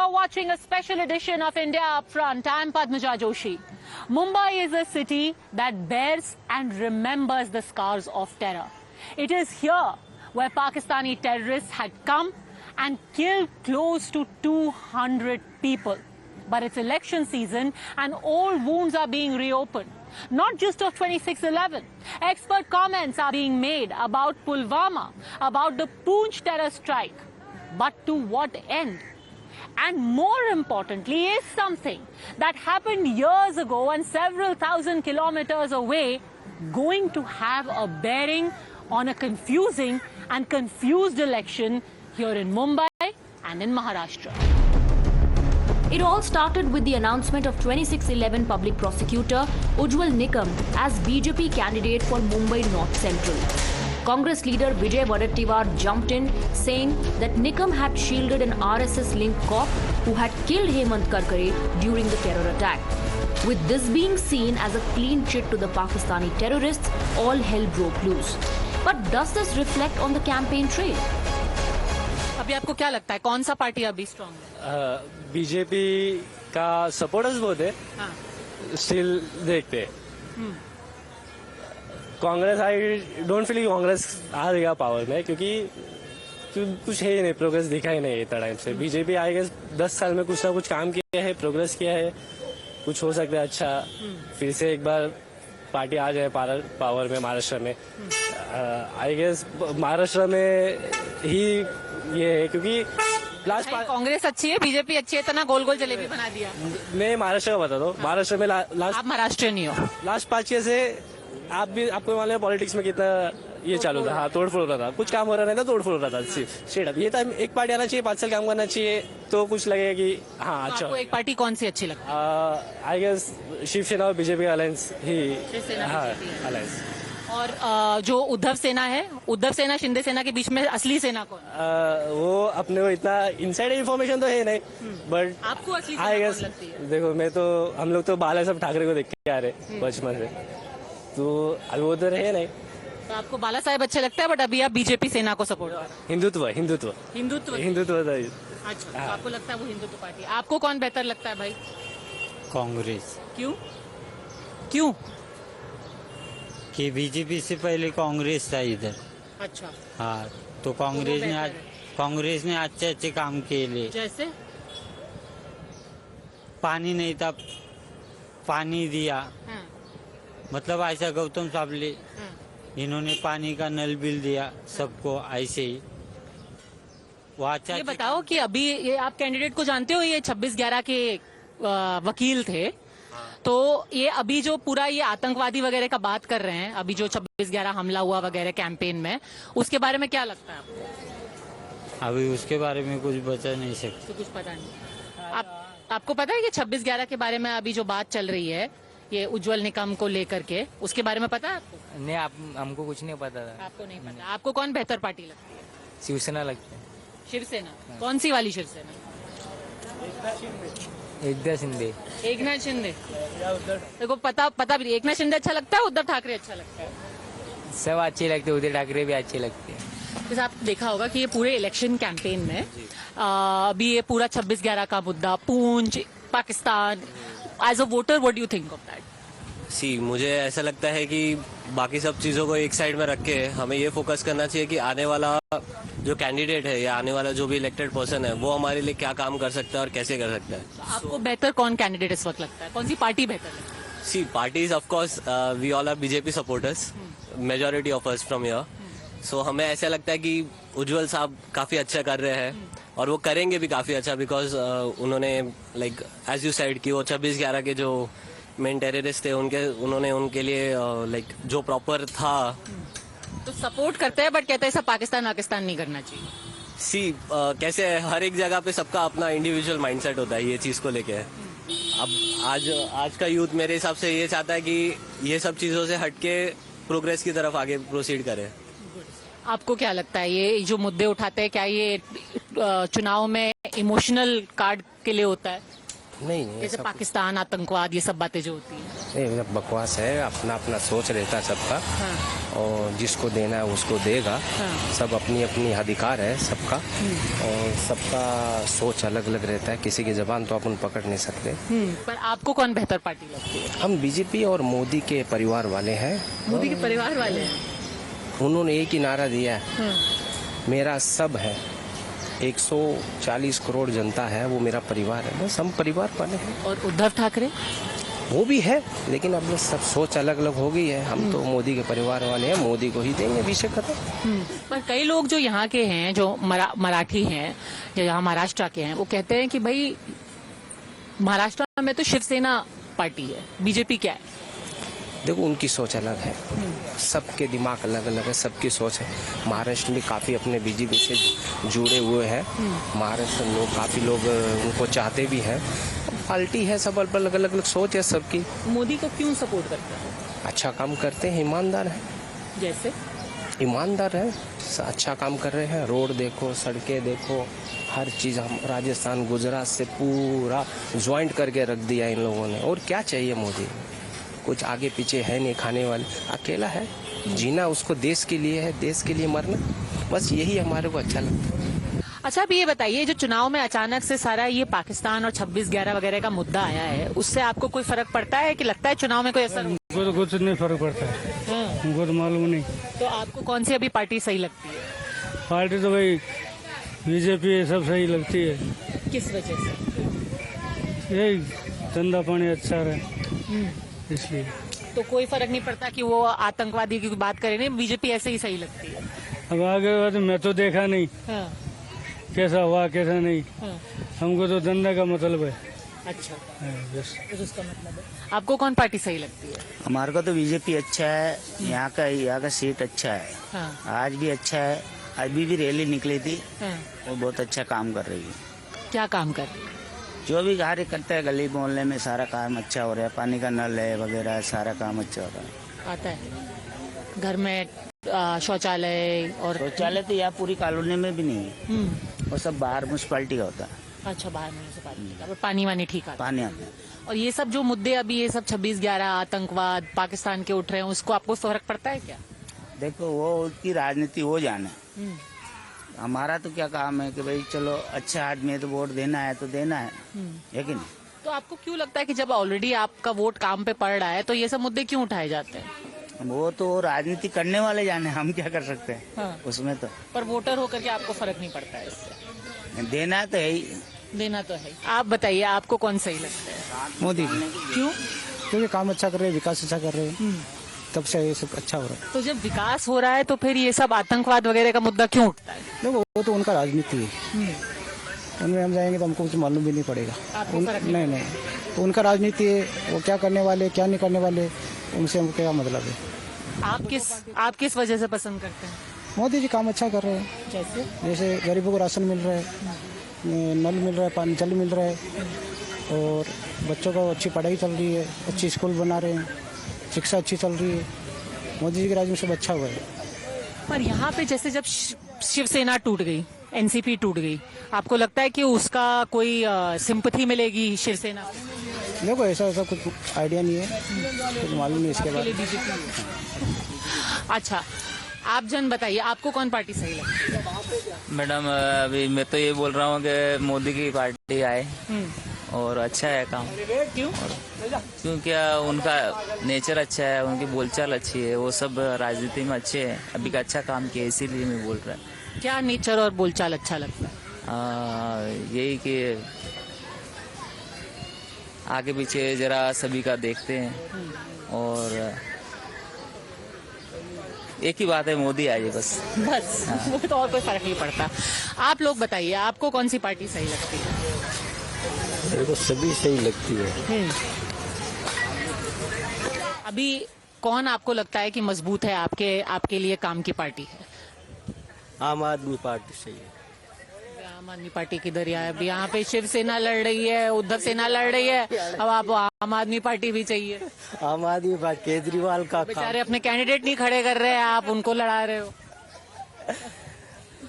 You're watching a special edition of India Upfront. I'm Padmaja Joshi. Mumbai is a city that bears and remembers the scars of terror. It is here where Pakistani terrorists had come and killed close to 200 people. But it's election season and old wounds are being reopened. Not just of 26/11. Expert comments are being made about Pulwama, about the Poonch terror strike. But to what end? And more importantly is something that happened years ago and several thousand kilometers away going to have a bearing on a confusing and confused election here in Mumbai and in Maharashtra. It all started with the announcement of 26/11 public prosecutor Ujjwal Nikam as BJP candidate for Mumbai North Central. Congress leader Vijay Wadettiwar jumped in, saying that Nikam had shielded an RSS-linked cop who had killed Hemant Karkare during the terror attack. With this being seen as a clean chit to the Pakistani terrorists, all hell broke loose. But does this reflect on the campaign trail? अभी आपको क्या लगता है कौन सा party अभी strong है? BJP का सपोर्टर्स बहुत है, स्टिल देखते हैं। Congress I don't feel Congress आ रहेगा पावर में, क्योंकि कुछ है ही नहीं, प्रोग्रेस दिखा ही नहीं इतना टाइम से। बीजेपी आई गेस 10 साल में कुछ ना कुछ काम किया है, प्रोग्रेस किया है, कुछ हो सकता है अच्छा। फिर से एक बार पार्टी आ जाए पावर में महाराष्ट्र में। आई गेस महाराष्ट्र में ही ये है, क्योंकि लास्ट कांग्रेस अच्छी है, बीजेपी अच्छी है, इतना गोल गोल जलेबी बना दिया। मैं महाराष्ट्र का बता दो, महाराष्ट्र में लास्ट आप महाराष्ट्र नहीं हो, लास्ट 5 ईयर से आपको मालूम है पॉलिटिक्स में कितना ये चालू था। हाँ, तोड़फोड़ हो रहा था, कुछ काम हो रहा नहीं था, तोड़फोड़ हो रहा था। स्ट्रेट अप ये था, एक पार्टी आना चाहिए, 5 साल काम करना चाहिए, तो कुछ लगेगा कि हाँ अच्छा। आपको एक पार्टी कौन सी अच्छी लगती है? आई गेस शिवसेना और बीजेपी का अलायंस ही। हाँ, अलायंस। और जो उद्धव सेना है, उद्धव सेना शिंदे सेना के बीच में असली सेना कौन? वो अपने को इतना इनसाइड इन्फॉर्मेशन तो है नहीं, बट आपको असली सेना आई कौन गेस लगती है? देखो, मैं तो हम लोग तो बाला साहब ठाकरे को देख के आ रहे बचपन से, तो अभी वो तो रहे नहीं। तो आपको बाला साहेब अच्छे लगता है, बट अभी आप बीजेपी सेना को सपोर्ट कर रहे हैं। हिंदुत्व हिंदुत्व हिंदुत्व हिंदुत्व था। अच्छा, तो आपको लगता है वो हिंदुत्व पार्टी। आपको कौन बेहतर लगता है भाई? कांग्रेस। क्यों क्यों? कि बीजेपी से पहले कांग्रेस था इधर। अच्छा, हाँ, तो कांग्रेस ने अच्छे अच्छे काम किए। जैसे पानी नहीं था, पानी दिया। हाँ, मतलब ऐसा गौतम साहब ले हाँ। इन्होंने पानी का नल बिल दिया सबको, ऐसे ही वो अच्छा। ये बताओ कि अभी ये आप कैंडिडेट को जानते हो, ये 26/11 के वकील थे, तो ये अभी जो पूरा ये आतंकवादी वगैरह का बात कर रहे हैं, अभी जो 26/11 हमला हुआ वगैरह कैंपेन में, उसके बारे में क्या लगता है आपको? अभी उसके बारे में कुछ बता नहीं सकते। तो कुछ पता नहीं। आपको पता है कि 26/11 के बारे में अभी जो बात चल रही है, ये उज्जवल निकम को लेकर के, उसके बारे में पता है आपको? नहीं, हमको कुछ नहीं पता था। आपको नहीं पता। आपको कौन बेहतर पार्टी लगती है? शिवसेना लगता है। शिवसेना? कौन सी वाली शिवसेना? एकनाथ शिंदे। एकनाथ शिंदे? देखो पता भी नहीं। एकनाथ शिंदे अच्छा लगता है, उद्धव ठाकरे अच्छा लगता है? सब अच्छे लगते हैं, उद्धव ठाकरे भी अच्छे लगते हैं। जैसे आप देखा होगा कि ये पूरे इलेक्शन कैंपेन में अभी ये पूरा 26/11 का मुद्दा, Poonch, Pakistan, as a voter what do you think of that? मुझे ऐसा लगता है कि बाकी सब चीज़ों को एक साइड में रख के हमें ये फोकस करना चाहिए कि आने वाला जो कैंडिडेट है या आने वाला जो भी इलेक्टेड पर्सन है, वो हमारे लिए क्या काम कर सकता है और कैसे कर सकता है। आपको बेहतर कौन कैंडिडेट इस वक्त लगता है? कौन सी पार्टी बेहतर लगती है? Parties of course we all are BJP supporters, majority of us from here. So हमें ऐसा लगता है कि उज्जवल साहब काफी अच्छा कर रहे हैं और वो करेंगे भी काफी अच्छा, बिकॉज उन्होंने लाइक एज यू साइड कि वो 26/11 के जो मेन टेररिस्ट थे उन्होंने उनके लिए लाइक जो प्रॉपर था। तो सपोर्ट करते हैं, बट कहते हैं सब पाकिस्तान नहीं करना चाहिए। कैसे हर एक जगह पे सबका अपना इंडिविजुअल माइंडसेट होता है ये चीज को लेके। अब आज का यूथ मेरे हिसाब से ये चाहता है कि ये सब चीजों से हटके प्रोग्रेस की तरफ आगे प्रोसीड करे। आपको क्या लगता है ये जो मुद्दे उठाते हैं, क्या ये चुनाव में इमोशनल कार्ड के लिए होता है? नहीं, जैसे पाकिस्तान, आतंकवाद, ये सब बातें जो होती है। नहीं, बकवास है। अपना अपना सोच रहता है सबका। हाँ। और जिसको देना है उसको देगा। सब अपनी अपनी अधिकार है सबका, और सबका सोच अलग अलग रहता है, किसी की जबान तो अपन पकड़ नहीं सकते। पर आपको कौन बेहतर पार्टी लगती है? हम बीजेपी और मोदी के परिवार वाले हैं। मोदी के परिवार वाले हैं। उन्होंने एक ही नारा दिया है, मेरा सब है। 140 करोड़ जनता है, वो मेरा परिवार है, बस हम परिवार वाले हैं। और उद्धव ठाकरे? वो भी है, लेकिन अब सब सोच अलग अलग हो गई है। हम तो मोदी के परिवार वाले हैं, मोदी को ही देंगे, विषय खत्म। पर कई लोग जो यहाँ के हैं, जो मराठी हैं, जो यहाँ महाराष्ट्र के हैं, वो कहते हैं कि भाई महाराष्ट्र में तो शिवसेना पार्टी है, बीजेपी क्या है? देखो, उनकी सोच अलग है, सबके दिमाग अलग अलग है, सबकी सोच है। महाराष्ट्र में काफ़ी अपने बीजेपी से जुड़े हुए हैं। महाराष्ट्र लोग, काफ़ी लोग उनको चाहते भी हैं। पार्टी है, सब अलग अलग सोच है सबकी। मोदी को क्यों सपोर्ट करते हैं? अच्छा काम करते हैं, ईमानदार है। जैसे ईमानदार है, अच्छा काम कर रहे हैं। रोड देखो, सड़कें देखो, हर चीज़ हम राजस्थान गुजरात से पूरा ज्वाइंट करके रख दिया इन लोगों ने। और क्या चाहिए मोदी? कुछ आगे पीछे है नहीं खाने वाले, अकेला है। जीना उसको देश के लिए है, देश के लिए मरना, बस यही हमारे को अच्छा लगता है। अच्छा, अब ये बताइए, जो चुनाव में अचानक से सारा ये पाकिस्तान और 26/11 वगैरह का मुद्दा आया है, उससे आपको कोई फर्क पड़ता है कि लगता है चुनाव में कोई असर? हमको तो कुछ नहीं फर्क पड़ता है, हमको तो मालूम नहीं। तो आपको कौन सी अभी पार्टी सही लगती है? पार्टी तो भाई बीजेपी ये सब सही लगती है। किस वजह से? यही धंधा पानी अच्छा रहे इसलिए। तो कोई फर्क नहीं पड़ता कि वो आतंकवादी की बात करें, नहीं, बीजेपी ऐसे ही सही लगती है? अब आगे बात मैं तो देखा नहीं कैसा हुआ कैसा नहीं, हमको तो धंधा का मतलब है। अच्छा, बस उसका मतलब है। आपको कौन पार्टी सही लगती है? हमारे को तो बीजेपी अच्छा है, यहाँ का सीट अच्छा है। आज भी अच्छा है, अभी भी रैली निकली थी, वो बहुत अच्छा काम कर रही है। क्या काम कर रही है? जो भी कार्य करते हैं गली मोहल्ले में सारा काम अच्छा हो रहा है, पानी का नल है वगैरह, सारा काम अच्छा हो रहा है। आता है घर में शौचालय? और शौचालय तो यहाँ पूरी कॉलोनी में भी नहीं है, वो सब बाहर म्यूनसिपालिटी का होता है। अच्छा, बाहर म्यूनसिपालिटी का। और पानी वानी ठीक आता है? पानी आता है। और ये सब जो मुद्दे अभी, ये सब 26/11 आतंकवाद पाकिस्तान के उठ रहे हैं, उसको आपको फर्क पड़ता है क्या? देखो, वो उसकी राजनीति वो जाने, हमारा तो क्या काम है कि भाई चलो अच्छा आदमी है तो वोट देना है तो देना है कि नहीं। तो आपको क्यों लगता है कि जब ऑलरेडी आपका वोट काम पे पड़ रहा है तो ये सब मुद्दे क्यों उठाए जाते हैं? वो तो राजनीति करने वाले जाने, हम क्या कर सकते हैं उसमें तो। पर वोटर होकर के आपको फर्क नहीं पड़ता है इससे? देना तो है ही। देना तो है। आप बताइए, आपको कौन सही लगता है? मोदी। क्यों? क्योंकि काम अच्छा कर रहे हैं, विकास अच्छा कर रहे हैं, तब से ये सब अच्छा हो रहा है। तो जब विकास हो रहा है तो फिर ये सब आतंकवाद वगैरह का मुद्दा क्यों उठता है? देखो, वो तो उनका राजनीति है, उनमें हम जाएंगे तो हमको कुछ मालूम भी नहीं पड़ेगा। नहीं, तो उनका राजनीति है, वो क्या करने वाले क्या नहीं करने वाले, उनसे हमको क्या मतलब है। आप किस वजह से पसंद करते हैं? मोदी जी काम अच्छा कर रहे हैं। जैसे गरीबों को राशन मिल रहा है, नल मिल रहा है, पानी जल मिल रहा है, और बच्चों को अच्छी पढ़ाई चल रही है, अच्छी स्कूल बना रहे हैं, शिक्षा अच्छी चल रही है। मोदी जी के राज्य में सब अच्छा हुआ है। पर यहाँ पे जैसे जब शिवसेना टूट गई, एनसीपी टूट गई, आपको लगता है कि उसका कोई सिंपैथी मिलेगी शिवसेना? देखो, ऐसा कुछ आइडिया नहीं है, कुछ मालूम नहीं इसके बारे में। अच्छा, आप जन बताइए, आपको कौन पार्टी सही लगती है? मैडम, अभी मैं तो ये बोल रहा हूँ कि मोदी की पार्टी आए और अच्छा है काम। क्यों? क्योंकि उनका नेचर अच्छा है, उनकी बोलचाल अच्छी है, वो सब राजनीति में अच्छे हैं, अभी का अच्छा काम किया, इसीलिए मैं बोल रहा हूँ। क्या नेचर और बोलचाल अच्छा लगता है? यही कि आगे पीछे जरा सभी का देखते हैं, और एक ही बात है, मोदी आइए बस। वो तो और कोई फर्क नहीं पड़ता। आप लोग बताइए, आपको कौन सी पार्टी सही लगती है? मेरे को सभी सही लगती है। अभी कौन आपको लगता है कि मजबूत है आपके लिए काम की पार्टी है? आम आदमी पार्टी सही है। आम आदमी पार्टी किधर है? अभी यहाँ पे शिवसेना लड़ रही है, उद्धव सेना लड़ रही है, अब आप आम आदमी पार्टी भी चाहिए। आम आदमी पार्टी केजरीवाल का बेचारे अपने कैंडिडेट नहीं खड़े कर रहे हैं, आप उनको लड़ा रहे हो।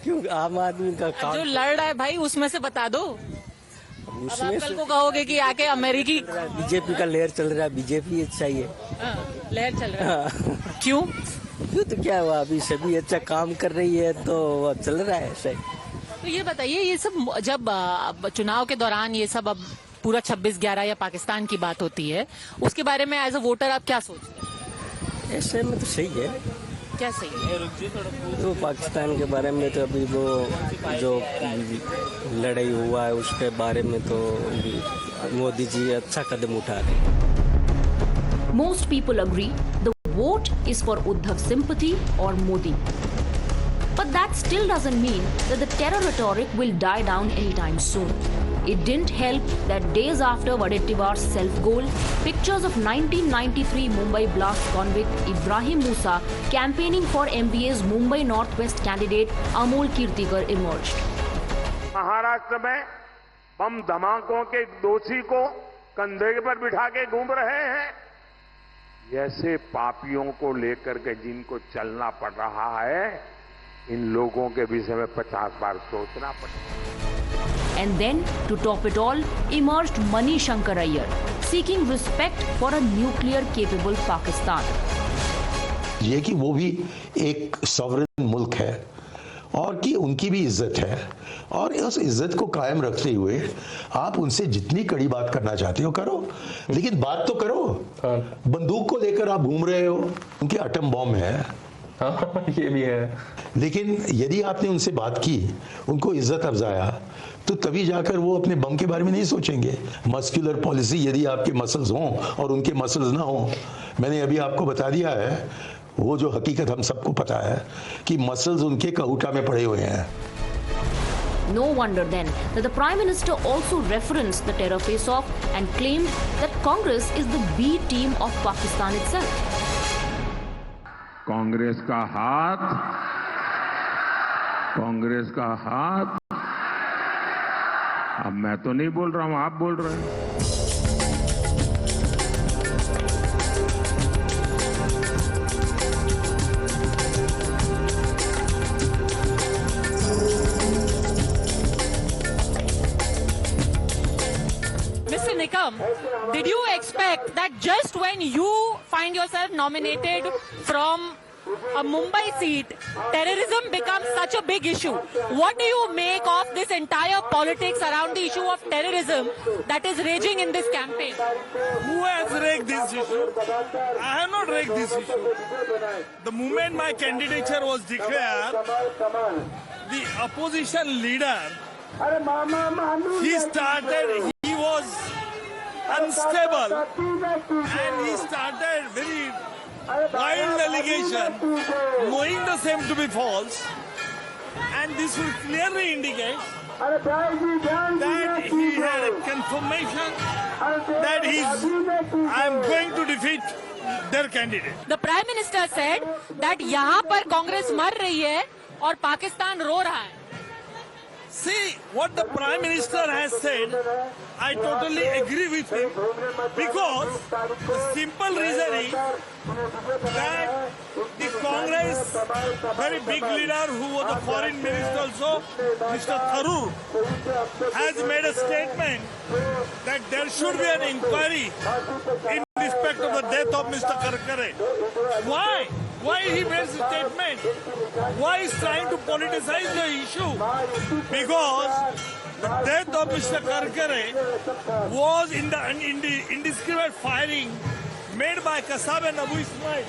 क्यों? आम आदमी का काम जो लड़ रहा है भाई, उसमें से बता दो। अब आप कल को कहोगे कि आके अमेरिकी बीजेपी का लहर चल रहा है, बीजेपी चाहिए। लहर चल रहा है। क्यों? क्यों तो क्या हुआ, अभी सभी अच्छा काम कर रही है तो चल रहा है सही। तो ये बताइए, ये सब जब चुनाव के दौरान ये सब अब पूरा 26/11 या पाकिस्तान की बात होती है, उसके बारे में एज अ वोटर आप क्या सोचते हैं? ऐसे में तो सही है। क्या सही है? तो पाकिस्तान के बारे में तो अभी वो जो लड़ाई हुआ है उसके बारे में तो मोदी जी अच्छा कदम उठा रहे हैं। Most people agree the vote is for Uddhav sympathy or Modi. But that still doesn't mean that the terror rhetoric will die down anytime soon. It didn't help that days after Vadettiwar's self-goal, pictures of 1993 Mumbai blast convict Ibrahim Musa campaigning for MBA's Mumbai Northwest candidate Amol Kirtikar emerged. Maharashtra में बम धमाकों के दोषी को कंधे पर बिठा के घूम रहे हैं। ऐसे पापियों को लेकर के जिनको चलना पड़ रहा है, इन लोगों के विषय में 50 बार सोचना पड़ेगा। And then, to top it all, emerged Mani Shankar Iyer, seeking respect for a nuclear-capable Pakistan. ये कि वो भी एक सॉवरेन मुल्क है और कि उनकी भी इज्जत है, और उस इज्जत को कायम रखते हुए आप उनसे जितनी कड़ी बात करना चाहते हो करो, लेकिन बात तो करो। बंदूक को लेकर आप घूम रहे हो, उनके एटम बॉम्ब है। ये भी है। लेकिन यदि आपने उनसे बात की, उनको इज्जत अफजाया, तो तभी जाकर वो अपने बम के बारे में नहीं सोचेंगे। मस्कुलर पॉलिसी, यदि आपके मसल्स हों और उनके मसल्स ना हों, मैंने अभी आपको बता दिया है, वो जो हकीकत हम सबको पता है कि मसल्स उनके कहूटा में पड़े हुए हैं। No wonder then that the Prime Minister also referenced the terror face-off and claimed that Congress is the B team of Pakistan itself. Congress का हाथ, अब मैं तो नहीं बोल रहा हूं, आप बोल रहे हैं। Mr. Nikam, did you expect that just when you find yourself nominated from a Mumbai seat, terrorism becomes such a big issue? What do you make of this entire politics around the issue of terrorism that is raging in this campaign? Who has raised this issue? I have not raised this issue. The moment my candidature was declared, the opposition leader, he was unstable and he started very wild allegation, knowing the same to be false, and this will clearly indicate that he had a confirmation that I am going to defeat their candidate. The Prime Minister said that यहाँ पर कांग्रेस मर रही है और पाकिस्तान रो रहा है. See, what the Prime Minister has said, I totally agree with him, because the simple reason is that the Congress, very big leader who was the foreign minister also, Mr. Tharoor, has made a statement that there should be an inquiry in respect of the death of Mr. Karkare. Why? Why he made a statement? Why he is trying to politicize the issue? Because the death of Mr. Karkare was in the indiscriminate firing made by Kasab and Abu Ismail.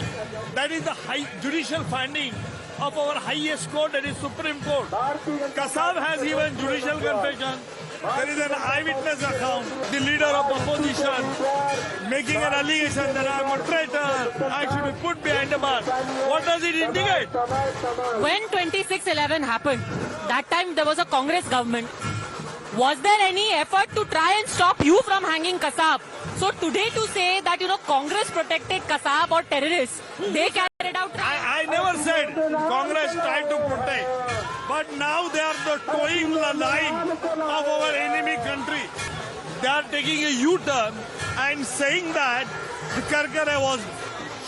That is the judicial finding of our highest court, that is Supreme Court. Kasab has given judicial confession. There is an eyewitness account. The leader of opposition making an allegation that I am a traitor, I should be put behind the bar. What does it indicate? When 26/11 happened, that time there was a Congress government. Was there any effort to try and stop you from hanging Kasab? So today to say that, Congress protected Kasab or terrorists, they carried out... I never said Congress tried to protect. But now they are towing the line of our enemy country. They are taking a U-turn and saying that Karkare was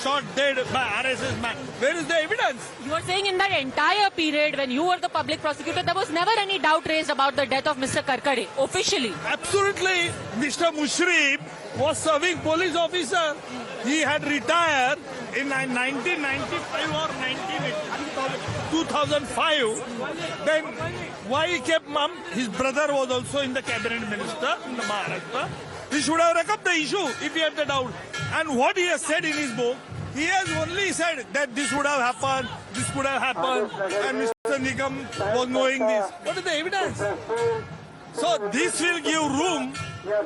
shot dead by RSS man. Where is the evidence? You are saying in that entire period when you were the public prosecutor, there was never any doubt raised about the death of Mr. Karkare, officially. Absolutely. Mr. Mushrif was serving police officer. He had retired in 1995 or 2005. Then why he kept mum? His brother was also in the cabinet minister in the Maharashtra. He should have raked up the issue if he had the doubt. And what he has said in his book, he has only said that this would have happened, this could have happened, and Mr. Nikam was knowing this. What is the evidence? So this will give room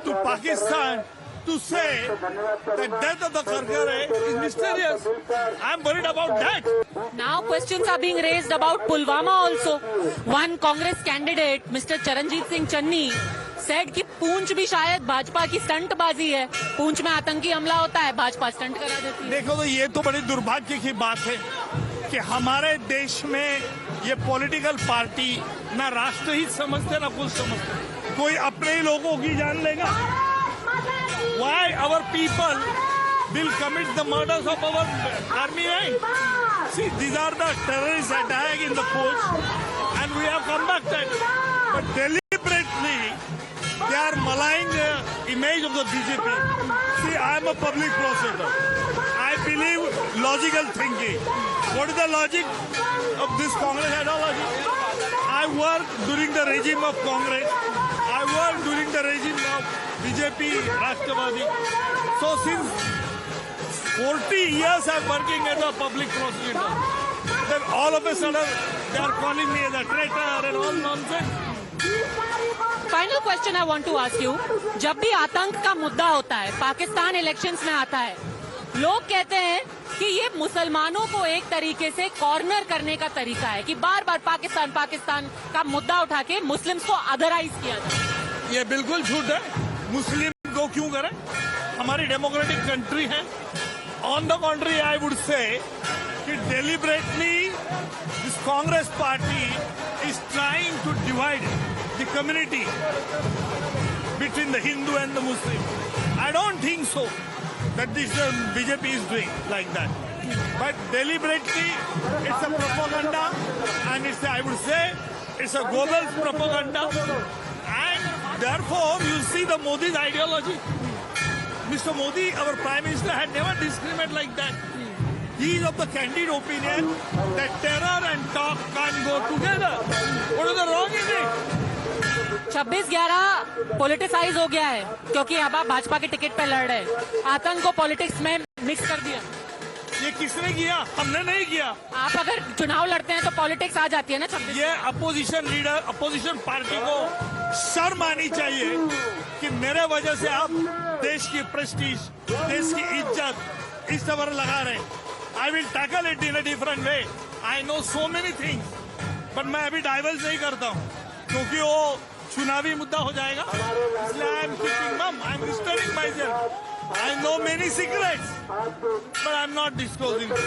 to Pakistan to say that death of the Karkare is mysterious. I am worried about that. Now questions are being raised about Pulwama also. One Congress candidate, Mr. Charanjit Singh Channi, said कि पूंछ भी शायद भाजपा की स्टंटबाजी है. पूंछ में आतंकी हमला होता है, भाजपा स्टंट करा देती है. देखो तो ये तो बड़ी दुर्भाग्य की बात है कि हमारे देश में ये पॉलिटिकल पार्टी ना राष्ट्रहित समझते ना कुछ समझते. कोई अपने ही लोगों की जान लेगा. Why our people will commit the murders of our army men? See, these are the terrorist attack in the post, and we have come back that. But deliberately, they are maligning the image of the BJP. See, I am a public prosecutor. I believe logical thinking. What is the logic of this Congress ideology? I worked during the regime of Congress. I worked during the regime of BJP, Rashtrapati. So since 40 years I'm working as a public prosecutor. Then all of a sudden they are calling me as a traitor and all nonsense. Final question I want to ask you, जब भी आतंक का मुद्दा होता है, Pakistan elections में आता है, लोग कहते हैं कि ये मुसलमानों को एक तरीके से कॉर्नर करने का तरीका है कि बार बार पाकिस्तान पाकिस्तान का मुद्दा उठा के मुस्लिम्स को अदराइज किया जाए. ये बिल्कुल झूठ है. मुस्लिम को क्यों करें? हमारी डेमोक्रेटिक कंट्री है. On the contrary I would say कि deliberately this Congress party is trying to divide the community between the Hindu and the Muslim. I don't think so that this BJP is doing like that. But deliberately, it's a propaganda, and I would say, it's a global propaganda. And therefore, you see the Modi's ideology. Mr. Modi, our Prime Minister, had never discriminated like that. He is of the candid opinion that terror and talk can't go together. What is the wrong in it? 26/11 politicise हो गया है क्योंकि अब आप भाजपा के ticket पे लड़ रहे हैं. आतंक को पॉलिटिक्स में मिक्स कर दिया. ये किसने किया? हमने नहीं किया. आप अगर चुनाव लड़ते हैं तो पॉलिटिक्स आ जाती है ना. ये अपोजिशन लीडर, अपोजिशन पार्टी को शर्म आनी चाहिए कि मेरे वजह से आप देश की प्रेस्टीज, देश की इज्जत इस तरह लगा रहे. I will tackle it in a different way. I know so many things, but मैं अभी डाइवर्स नहीं करता हूँ क्योंकि वो चुनावी मुद्दा हो जाएगा. इसलिए आई एम कीपिंग मम, I am restraining my self. I know many secrets, but I'm not disclosing them.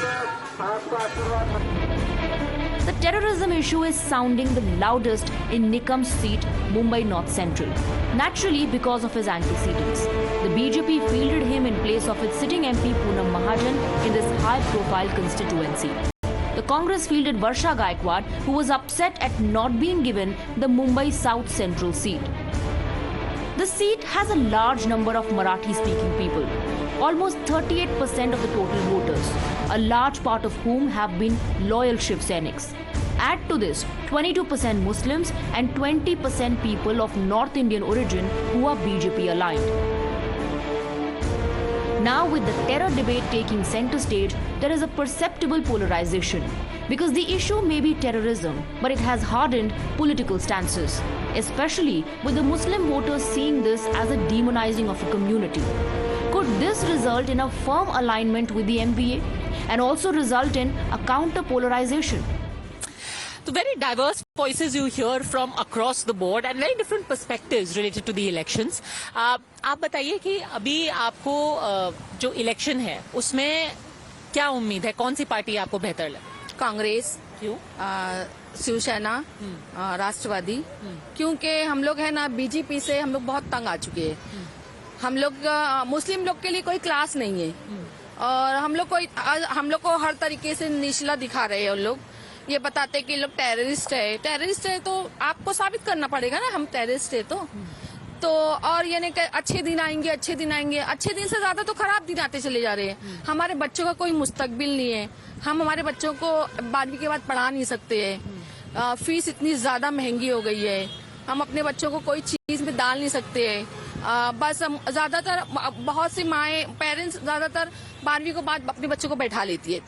The terrorism issue is sounding the loudest in Nikam's seat, Mumbai North Central. Naturally, because of his antecedents. The BJP fielded him in place of its sitting MP Poonam Mahajan in this high-profile constituency. The Congress fielded Varsha Gaikwad, who was upset at not being given the Mumbai South Central seat. The seat has a large number of Marathi-speaking people, almost 38% of the total voters, a large part of whom have been loyal Shiv Sainiks. Add to this 22% Muslims and 20% people of North Indian origin who are BJP aligned. Now, with the terror debate taking center stage, there is a perceptible polarization because the issue may be terrorism, but it has hardened political stances, especially with the Muslim voters seeing this as a demonizing of a community. Could this result in a firm alignment with the MVA and also result in a counter-polarization? So very diverse voices you hear from across the board and very different perspectives related to the elections. आप बताइए कि अभी आपको जो election है उसमें क्या उम्मीद है, कौन सी पार्टी आपको बेहतर लगे? कांग्रेस. क्यों? शिवसेना, राष्ट्रवादी. क्योंकि हम लोग है ना बीजेपी से हम लोग बहुत तंग आ चुके हैं. हम लोग मुस्लिम लोग के लिए कोई क्लास नहीं है और हम लोग को हर तरीके से निचला दिखा रहे हैं। उन लोग ये बताते कि लोग टेररिस्ट है तो आपको साबित करना पड़ेगा ना हम टेररिस्ट है तो और ये नहीं कि अच्छे दिन आएंगे अच्छे दिन से ज्यादा तो खराब दिन आते चले जा रहे हैं। हमारे बच्चों का कोई मुस्तकबिल नहीं है। हम हमारे बच्चों को 12वीं के बाद पढ़ा नहीं सकते हैं। फीस इतनी ज्यादा महंगी हो गई है। हम अपने बच्चों को कोई चीज में डाल नहीं सकते हैं। बस हम ज्यादातर बहुत सी माएँ पेरेंट्स ज्यादातर 12वीं के बाद अपने बच्चों को बैठा लेती है,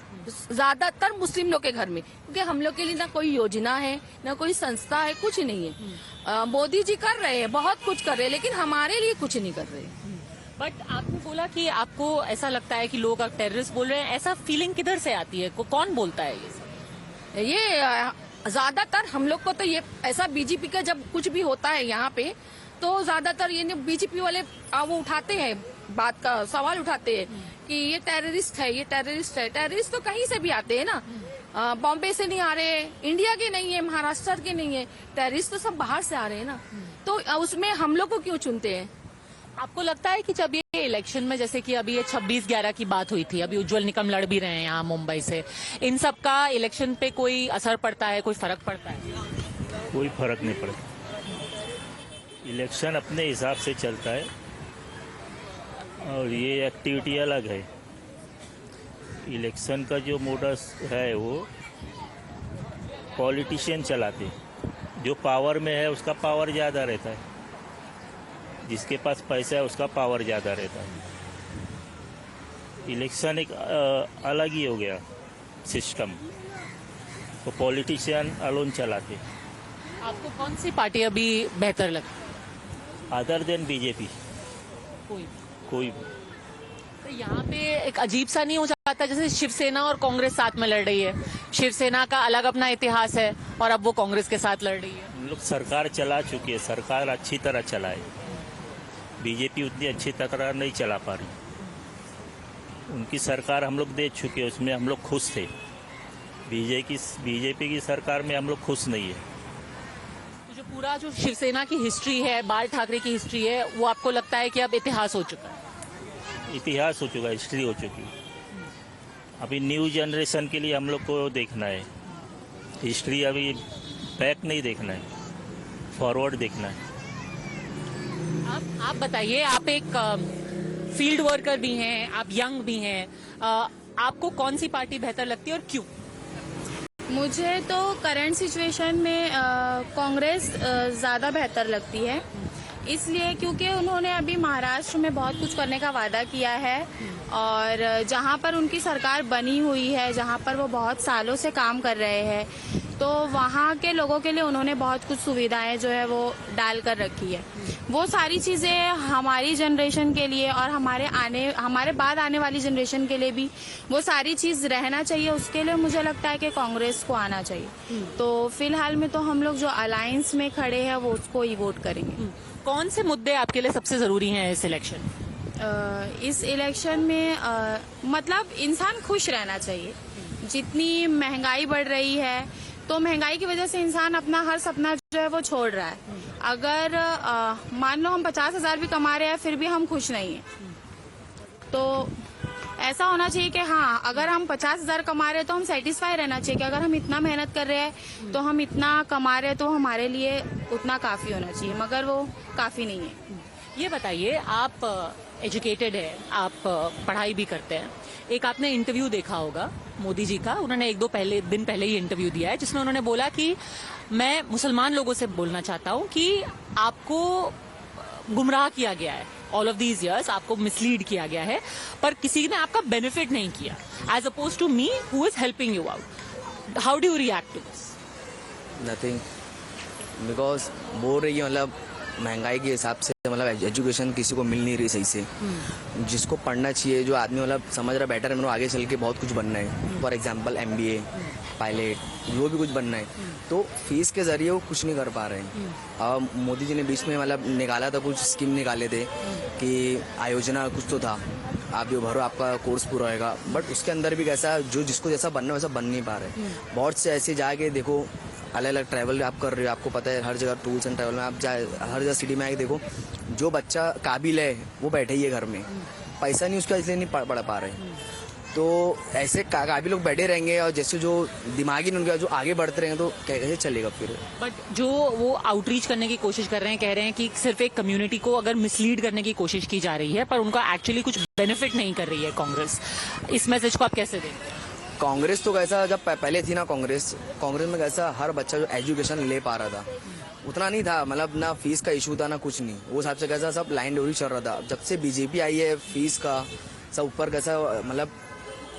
ज्यादातर मुस्लिम लोग के घर में, क्योंकि हम लोग के लिए ना कोई योजना है ना कोई संस्था है, कुछ नहीं है। मोदी जी कर रहे हैं, बहुत कुछ कर रहे हैं, लेकिन हमारे लिए कुछ नहीं कर रहे। बट आपने बोला कि आपको ऐसा लगता है कि लोग टेररिस्ट बोल रहे हैं, ऐसा फीलिंग किधर से आती है? कौन बोलता है ये ज्यादातर हम लोग को तो ये ऐसा बीजेपी का जब कुछ भी होता है यहाँ पे तो ज्यादातर ये बीजेपी वाले वो उठाते हैं, बात का सवाल उठाते हैं कि ये टेररिस्ट है। टेररिस्ट तो कहीं से भी आते हैं ना, बॉम्बे से नहीं आ रहे, इंडिया के नहीं है, महाराष्ट्र के नहीं है, टेररिस्ट तो सब बाहर से आ रहे हैं ना। तो उसमें हम लोग को क्यों चुनते हैं? आपको लगता है कि जब ये इलेक्शन में, जैसे कि अभी ये 26/11 की बात हुई थी, अभी उज्जवल निकम लड़ भी रहे हैं यहाँ मुंबई से, इन सब का इलेक्शन पे कोई असर पड़ता है, कोई फर्क पड़ता है? कोई फर्क नहीं पड़ता। इलेक्शन अपने हिसाब से चलता है और ये एक्टिविटी अलग है। इलेक्शन का जो मोडस है वो पॉलिटिशियन चलाते, जो पावर में है उसका पावर ज़्यादा रहता है, जिसके पास पैसा है उसका पावर ज़्यादा रहता है। इलेक्शन एक अलग ही हो गया सिस्टम, तो पॉलिटिशियन अलोन चलाते। आपको कौन सी पार्टी अभी बेहतर लगती है? अदर देन बीजेपी कोई भी। तो यहाँ पे एक अजीब सा नहीं हो जाता जैसे शिवसेना और कांग्रेस साथ में लड़ रही है? शिवसेना का अलग अपना इतिहास है और अब वो कांग्रेस के साथ लड़ रही है। हम लोग सरकार चला चुकी है, सरकार अच्छी तरह चलाए, बीजेपी उतनी अच्छी तरह नहीं चला पा रही। उनकी सरकार हम लोग दे चुके हैं, उसमें हम लोग खुश थे। बीजेपी की सरकार में हम लोग खुश नहीं है। तो जो पूरा जो शिवसेना की हिस्ट्री है, बाल ठाकरे की हिस्ट्री है, वो आपको लगता है कि अब इतिहास हो चुका है? इतिहास हो चुका है, हिस्ट्री हो चुकी है। अभी न्यू जनरेशन के लिए हम लोग को देखना है, हिस्ट्री अभी बैक नहीं देखना है, फॉरवर्ड देखना है। आप बताइए, आप एक फील्ड वर्कर भी हैं, आप यंग भी हैं, आपको कौन सी पार्टी बेहतर लगती है और क्यों? मुझे तो करंट सिचुएशन में कांग्रेस ज़्यादा बेहतर लगती है, इसलिए क्योंकि उन्होंने अभी महाराष्ट्र में बहुत कुछ करने का वादा किया है और जहां पर उनकी सरकार बनी हुई है, जहां पर वो बहुत सालों से काम कर रहे हैं, तो वहाँ के लोगों के लिए उन्होंने बहुत कुछ सुविधाएं जो है वो डाल कर रखी है। वो सारी चीज़ें हमारी जनरेशन के लिए और हमारे बाद आने वाली जनरेशन के लिए भी वो सारी चीज़ रहना चाहिए। उसके लिए मुझे लगता है कि कांग्रेस को आना चाहिए। तो फिलहाल में तो हम लोग जो अलायंस में खड़े हैं वो उसको ही वोट करेंगे। कौन से मुद्दे आपके लिए सबसे ज़रूरी हैं इस इलेक्शन? इस इलेक्शन में मतलब इंसान खुश रहना चाहिए। जितनी महंगाई बढ़ रही है तो महंगाई की वजह से इंसान अपना हर सपना जो है वो छोड़ रहा है। अगर मान लो हम 50,000 भी कमा रहे हैं फिर भी हम खुश नहीं हैं, तो ऐसा होना चाहिए कि हाँ, अगर हम 50,000 कमा रहे हैं तो हम सेटिस्फाई रहना चाहिए कि अगर हम इतना मेहनत कर रहे हैं तो हम इतना कमा रहे हैं तो हमारे लिए उतना काफ़ी होना चाहिए, मगर वो काफ़ी नहीं है। ये बताइए, आप एजुकेटेड है, आप पढ़ाई भी करते हैं, एक आपने इंटरव्यू देखा होगा मोदी जी का, उन्होंने 1-2 दिन पहले ही इंटरव्यू दिया है जिसमें उन्होंने बोला कि मैं मुसलमान लोगों से बोलना चाहता हूं कि आपको गुमराह किया गया है, ऑल ऑफ दीज इयर्स आपको मिसलीड किया गया है, पर किसी ने आपका बेनिफिट नहीं किया, as oppose to me who is helping you out. How do you react to this? Nothing, because बोल रही है मतलब महंगाई के हिसाब से मतलब एजुकेशन किसी को मिल नहीं रही सही से, जिसको पढ़ना चाहिए, जो आदमी मतलब समझ रहा बेटर है मेरे को आगे चल के बहुत कुछ बनना है, फॉर एग्जांपल MBA, पायलट, वो भी कुछ बनना है, तो फीस के जरिए वो कुछ नहीं कर पा रहे हैं। अब मोदी जी ने बीच में मतलब निकाला था, कुछ स्कीम निकाले थे कि आयोजना कुछ तो था, आप जो भरो आपका कोर्स पूरा होएगा, बट उसके अंदर भी कैसा जो जिसको जैसा बनना वैसा बन नहीं पा रहे। बहुत से ऐसे जाके देखो, अलग अलग ट्रैवल आप कर रहे हो, आपको पता है हर जगह टूर्स एंड ट्रैवल में आप हर जगह सिटी में आके देखो, जो बच्चा काबिल है वो बैठे ही है घर में, पैसा नहीं उसका इसलिए नहीं पढ़ पा रहे। तो ऐसे काफी लोग बैठे रहेंगे और जैसे जो दिमागी उनका जो आगे बढ़ते रहेंगे तो कैसे चलेगा फिर। बट जो वो आउटरीच करने की कोशिश कर रहे हैं, कह रहे हैं कि सिर्फ एक कम्युनिटी को अगर मिसलीड करने की कोशिश की जा रही है, पर उनका एक्चुअली कुछ बेनिफिट नहीं कर रही है कांग्रेस। इस मैसेज को आप कैसे देंगे? कांग्रेस तो कैसा जब पहले थी ना कांग्रेस में कैसा हर बच्चा जो एजुकेशन ले पा रहा था उतना नहीं था, मतलब ना फीस का इशू था ना कुछ नहीं, वो हिसाब से कैसा सब लाइन डोरी चल रहा था। जब से बीजेपी आई है फीस का सब ऊपर कैसा, मतलब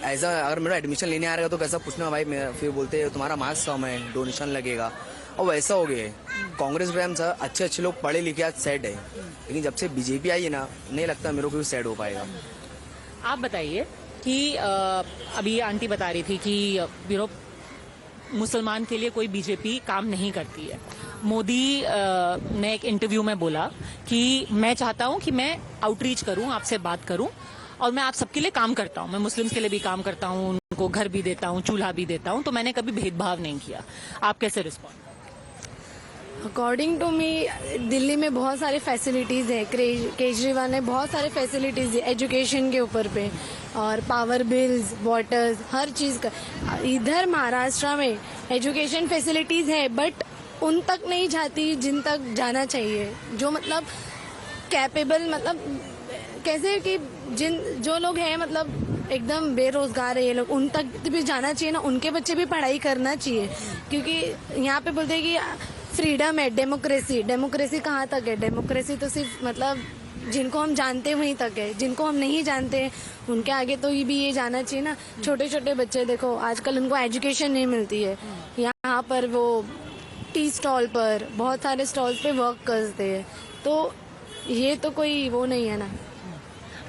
ऐसा अगर मेरा एडमिशन लेने आ रहा तो कैसा पूछना भाई, फिर बोलते हैं तुम्हारा मार्क्स कम है डोनेशन लगेगा, और वैसा हो गया है। कांग्रेस में अच्छे लोग पढ़े लिखे आज सेट है, लेकिन जब से बीजेपी आई है ना नहीं लगता मेरे को भी सेट हो पाएगा। आप बताइए कि अभी आंटी बता रही थी कि मुसलमान के लिए कोई बीजेपी काम नहीं करती है। मोदी ने एक इंटरव्यू में बोला कि मैं चाहता हूं कि मैं आउटरीच करूं, आपसे बात करूं, और मैं आप सबके लिए काम करता हूं, मैं मुस्लिम्स के लिए भी काम करता हूं, उनको घर भी देता हूं, चूल्हा भी देता हूं, तो मैंने कभी भेदभाव नहीं किया। आप कैसे respond? According to me Delhi में बहुत सारे फैसिलिटीज़ है, केजरीवाल ने बहुत सारे फैसिलिटीज़ दी एजुकेशन के ऊपर पे, और पावर बिल्स, वाटर्स, हर चीज़ का। इधर महाराष्ट्र में एजुकेशन फैसिलिटीज़ है बट उन तक नहीं जाती जिन तक जाना चाहिए, जो मतलब कैपेबल, मतलब कैसे कि जो लोग हैं मतलब एकदम बेरोजगार है ये लोग, उन तक भी जाना चाहिए ना, उनके बच्चे भी पढ़ाई करना चाहिए। क्योंकि यहाँ पे बोलते हैं कि फ्रीडम है, डेमोक्रेसी कहाँ तक है? डेमोक्रेसी तो सिर्फ मतलब जिनको हम जानते हैं वहीं तक है, जिनको हम नहीं जानते उनके आगे तो भी ये जाना चाहिए ना। छोटे छोटे बच्चे देखो आजकल उनको एजुकेशन नहीं मिलती है, यहाँ पर वो टी स्टॉल पर बहुत सारे स्टॉल्स पे वर्क करते हैं, तो ये तो कोई वो नहीं है ना।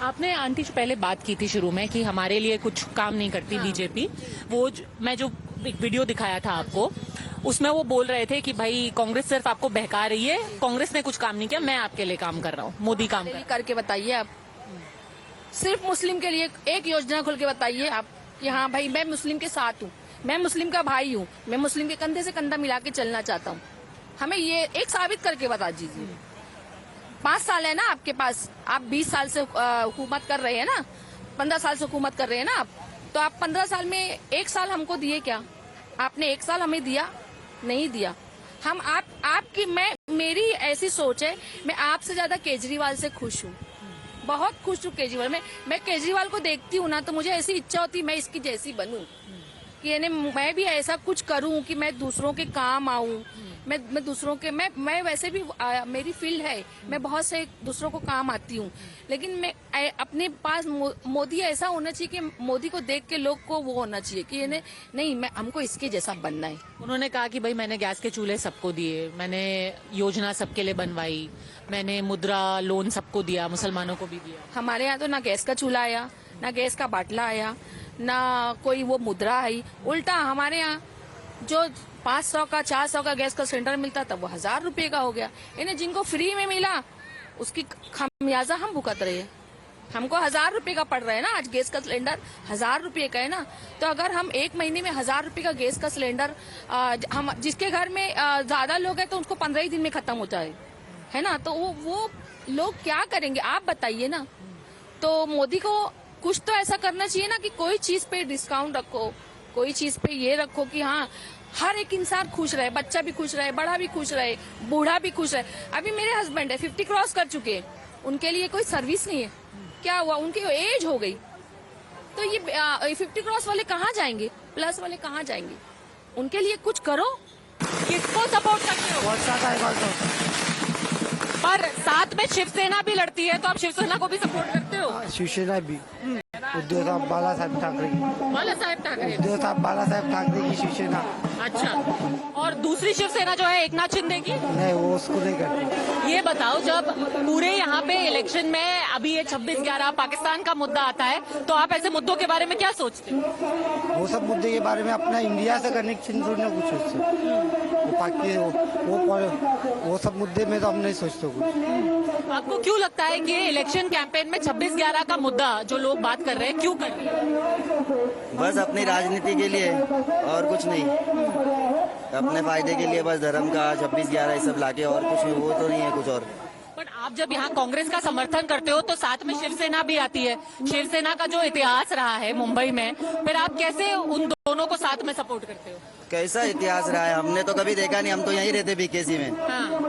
आपने आंटी जो पहले बात की थी शुरू में कि हमारे लिए कुछ काम नहीं करती बीजेपी, वो मैं जो एक वीडियो दिखाया था आपको, उसमें वो बोल रहे थे कि भाई कांग्रेस सिर्फ आपको बहका रही है, कांग्रेस ने कुछ काम नहीं किया, मैं आपके लिए काम कर रहा हूँ, मोदी काम करके बताइए आप। सिर्फ मुस्लिम के लिए एक योजना खोल के बताइए आप कि हाँ भाई मैं मुस्लिम के साथ हूँ, मैं मुस्लिम का भाई हूँ, मैं मुस्लिम के कंधे से कंधा मिला के चलना चाहता हूँ। हमें ये एक साबित करके बता दीजिए। 5 साल है ना आपके पास, आप 20 साल से हुकूमत कर रहे हैं ना, 15 साल से हुकूमत कर रहे हैं ना आप, तो आप 15 साल में 1 साल हमको दिए क्या? आपने 1 साल हमें दिया? नहीं दिया। हम आपकी मेरी ऐसी सोच है, मैं आपसे ज्यादा केजरीवाल से खुश हूँ, बहुत खुश हूँ केजरीवाल। मैं केजरीवाल को देखती हूँ ना तो मुझे ऐसी इच्छा होती है मैं इसकी जैसी बनूं, कि मैं भी ऐसा कुछ करूं कि मैं दूसरों के काम आऊं, मैं दूसरों के मैं वैसे भी मेरी फील्ड है, मैं बहुत से दूसरों को काम आती हूँ, लेकिन मैं अपने पास मोदी ऐसा होना चाहिए कि मोदी को देख के लोग को वो होना चाहिए कि नहीं मैं हमको इसके जैसा बनना है। उन्होंने कहा कि भाई मैंने गैस के चूल्हे सबको दिए, मैंने योजना सबके लिए बनवाई, मैंने मुद्रा लोन सबको दिया, मुसलमानों को भी दिया। हमारे यहाँ तो ना गैस का चूल्हा आया, ना गैस का बाटला आया, ना कोई वो मुद्रा आई। उल्टा हमारे यहाँ जो 500 का 400 का गैस का सिलेंडर मिलता था वो 1000 रुपए का हो गया। इन्हें जिनको फ्री में मिला उसकी खामियाजा हम भुगत रहे हैं। हमको 1000 रुपए का पड़ रहा है ना, आज गैस का सिलेंडर 1000 रुपए का है ना, तो अगर हम 1 महीने में 1000 रुपए का गैस का सिलेंडर हम जिसके घर में ज्यादा लोग हैं तो उसको 15 ही दिन में खत्म होता है ना, तो वो लोग क्या करेंगे आप बताइए ना। तो मोदी को कुछ तो ऐसा करना चाहिए ना कि कोई चीज पे डिस्काउंट रखो, कोई चीज पे ये रखो कि हाँ हर एक इंसान खुश रहे, बच्चा भी खुश रहे, बड़ा भी खुश रहे, बूढ़ा भी खुश रहे। अभी मेरे हस्बैंड है 50 क्रॉस कर चुके हैं, उनके लिए कोई सर्विस नहीं है, क्या हुआ उनकी एज हो गई, तो ये 50 क्रॉस वाले कहाँ जाएंगे, प्लस वाले कहाँ जाएंगे? उनके लिए कुछ करो। किसको सपोर्ट करते हो? पर साथ में शिवसेना भी लड़ती है, तो आप शिवसेना को भी सपोर्ट करते हो? शिवसेना भी उद्धव साहब बालासाहेब ठाकरे की, उद्धव साहब बालासाहेब ठाकरे की शिवसेना। अच्छा, और दूसरी शिवसेना जो है एकनाथ शिंदे की? नहीं, वो उसको नहीं करती। ये बताओ, जब पूरे यहाँ पे इलेक्शन में अभी ये 26/11 पाकिस्तान का मुद्दा आता है, तो आप ऐसे मुद्दों के बारे में क्या सोचते हो? वो सब मुद्दे के बारे में अपना इंडिया से कनेक्शन थोड़ी ना कुछ सोचते, वो सब मुद्दे में तो हम नहीं सोचते कुछ। आपको क्यों लगता है कि इलेक्शन कैंपेन में 26/11 का मुद्दा जो लोग बात कर रहे हैं, क्यों कर रहे हैं? बस अपनी राजनीति के लिए और कुछ नहीं, अपने फायदे के लिए, बस धर्म का 26/11 ये सब लाके और कुछ नहीं, वो तो नहीं है कुछ और। बट आप जब यहाँ कांग्रेस का समर्थन करते हो तो साथ में शिवसेना भी आती है। शिवसेना का जो इतिहास रहा है मुंबई में, फिर आप कैसे उन दोनों को साथ में सपोर्ट करते हो? कैसा इतिहास रहा है हमने तो कभी देखा नहीं, हम तो यहीं रहते बीकेसी में।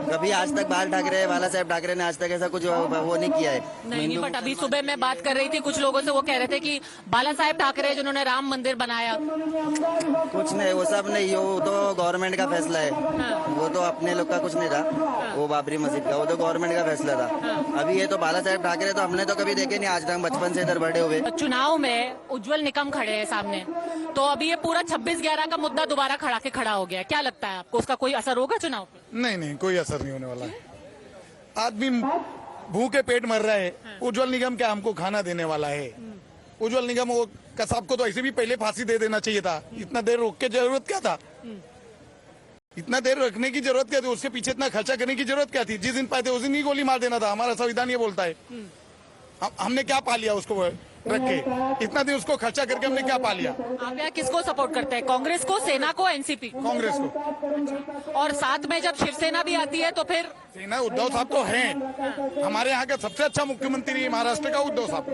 कभी आज तक बाल ठाकरे, बाला साहेब ठाकरे ने आज तक ऐसा कुछ वो नहीं किया है। नहीं, बट अभी सुबह मैं बात कर रही थी कुछ लोगों से, वो कह रहे थे कि बाला साहेब ठाकरे जिन्होंने राम मंदिर बनाया। कुछ नहीं, वो सब नहीं, वो तो गवर्नमेंट का फैसला है। वो तो अपने लोग का कुछ नहीं था, वो बाबरी मस्जिद का, वो तो गवर्नमेंट का फैसला था। अभी ये तो बाला साहेब ठाकरे तो हमने तो कभी देखे नहीं आज तक, बचपन से इधर बड़े हुए। चुनाव में उज्जवल निकम खड़े हैं सामने, तो अभी ये पूरा 26/11 का मुद्दा दोबारा खड़ा हो गया। क्या लगता है आपको, उसका कोई असर होगा चुनाव पे? नहीं, कोई असर नहीं होने वाला है। आदमी भूखे पेट मर रहा है, उज्जवल निगम क्या हमको खाना देने वाला है? उज्जवल निगम वो कसाब को तो ऐसे भी पहले फांसी दे देना चाहिए था। इतना देर रोक के जरूरत क्या था? इतना देर रखने की जरूरत क्या थी? उसके पीछे इतना खर्चा करने की जरूरत क्या थी? जिस दिन पाए थे उस दिन ही गोली मार देना था। हमारा संविधान ये बोलता है। हमने क्या पा लिया उसको रख के? इतना दिन उसको खर्चा करके हमने क्या पा लिया? आप यहाँ किसको सपोर्ट करते हैं, कांग्रेस को, सेना को, एनसीपी? कांग्रेस को। और साथ में जब शिवसेना भी आती है तो फिर? सेना, उद्धव साहब तो हैं हमारे यहाँ का सबसे अच्छा मुख्यमंत्री महाराष्ट्र का उद्धव साहब।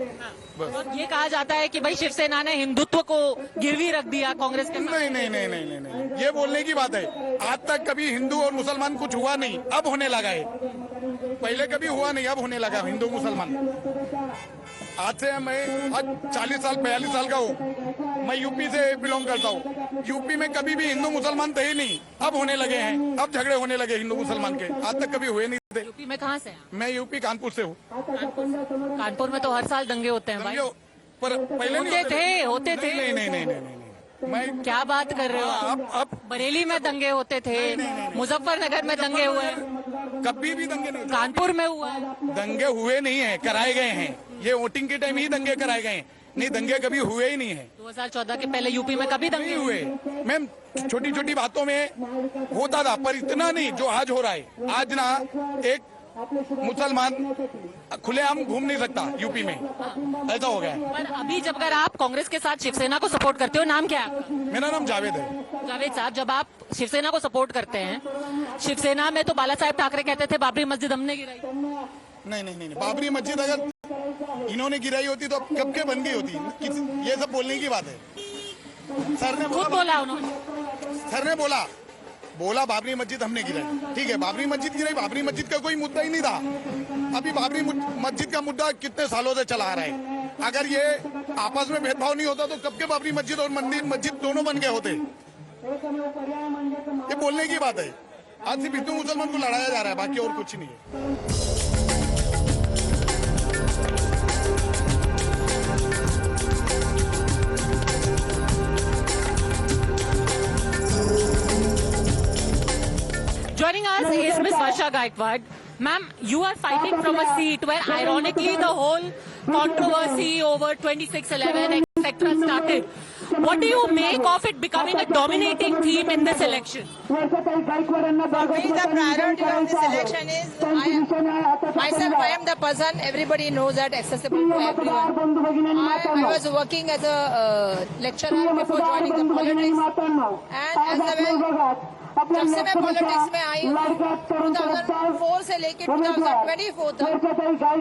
बस ये कहा जाता है कि भाई शिवसेना ने हिंदुत्व को गिरवी रख दिया कांग्रेस के। नहीं, ये बोलने की बात है। आज तक कभी हिंदू और मुसलमान कुछ हुआ नहीं, अब होने लगा है। पहले कभी हुआ नहीं, अब होने लगा हिंदू मुसलमान। आज से मैं 40 साल 42 साल का हूँ, मैं यूपी से बिलोंग करता हूँ। यूपी में कभी भी हिंदू मुसलमान थे ही नहीं, अब होने लगे हैं। अब झगड़े होने लगे हिंदू मुसलमान के, आज तक कभी हुए नहीं थे। यूपी में कहाँ से? मैं यूपी कानपुर से हूँ। कानपुर में तो हर साल दंगे होते हैं भाई। पर पहले होते थे। नहीं, मैं क्या बात कर रहे हो? अब बरेली में दंगे होते थे, मुजफ्फरनगर में दंगे हुए, कभी भी दंगे नहीं। कानपुर में हुआ है। दंगे हुए नहीं है, कराए गए हैं। ये वोटिंग के टाइम ही दंगे कराए गए हैं, नहीं दंगे कभी हुए ही नहीं है। 2014 के पहले यूपी में कभी दंगे हुए? मैम छोटी छोटी बातों में होता था, पर इतना नहीं जो आज हो रहा है। आज ना एक मुसलमान खुलेआम घूम नहीं सकता यूपी में, ऐसा हो गया है। पर अभी जब अगर आप कांग्रेस के साथ शिवसेना को सपोर्ट करते हो, नाम क्या है आपका? मेरा नाम जावेद है। जावेद साहब, जब आप शिवसेना को सपोर्ट करते हैं, शिवसेना में तो बाला साहेब ठाकरे कहते थे बाबरी मस्जिद हमने गिराई। नहीं, बाबरी मस्जिद अगर इन्होंने गिराई होती तो कब के बन गई होती। ये सब बोलने की बात है। सर ने बोला उन्होंने, सर ने बोला बाबरी मस्जिद हमने गिराई। ठीक है, बाबरी मस्जिद गिराई, बाबरी मस्जिद का कोई मुद्दा ही नहीं था। अभी बाबरी मस्जिद का मुद्दा कितने सालों से चला आ रहा है। अगर ये आपस में भेदभाव नहीं होता तो कब के बाबरी मस्जिद और मंदिर मस्जिद दोनों बन गए होते। ये बोलने की बात है। आज सिर्फ हिंदू मुसलमान को लड़ाया जा रहा है, बाकी और कुछ नहीं है। Joining us is Ms. Varsha Gaikwad. Ma'am, you are fighting from a seat where ironically the whole controversy over 2611 etc. started. What do you make of it becoming a dominating theme in this election? For me, the priority of this election is myself. I am the person everybody knows that accessible to everyone. I was working as a lecturer before joining the politics, and as a जब से मैं politics में आई हूँ 2004 से लेकर 2024 तक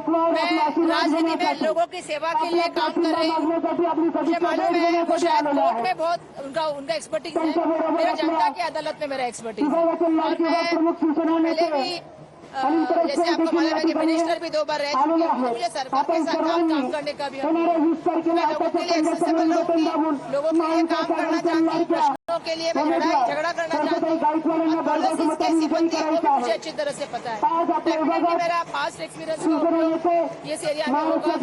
मैं राजनीति में लोगों की सेवा के लिए काम कर रही हूँ। मुझे मालूम है वो शायद कोर्ट में बहुत उनका एक्सपर्टीज है, मेरा जनता की अदालत में मेरा एक्सपर्टीज है। और मैं पहले भी जैसे आपको मालूम है कि मिनिस्टर भी 2 बार रह चुके हैं, मुझे सरकार के साथ काम करने का भी मैं लोगों के लिए एक्सेसिबल रहूंगी, लोगों के लिए काम करना चाहती हूँ, प्रश्नों के लिए मैं झगड़ा करना चाहती हूँ। पॉलिसीज कैसी बनती है वो भी मुझे अच्छी तरह से पता है। डेफिनेटली मेरा पास्ट एक्सपीरियंस का उपयोग इस एरिया में होगा।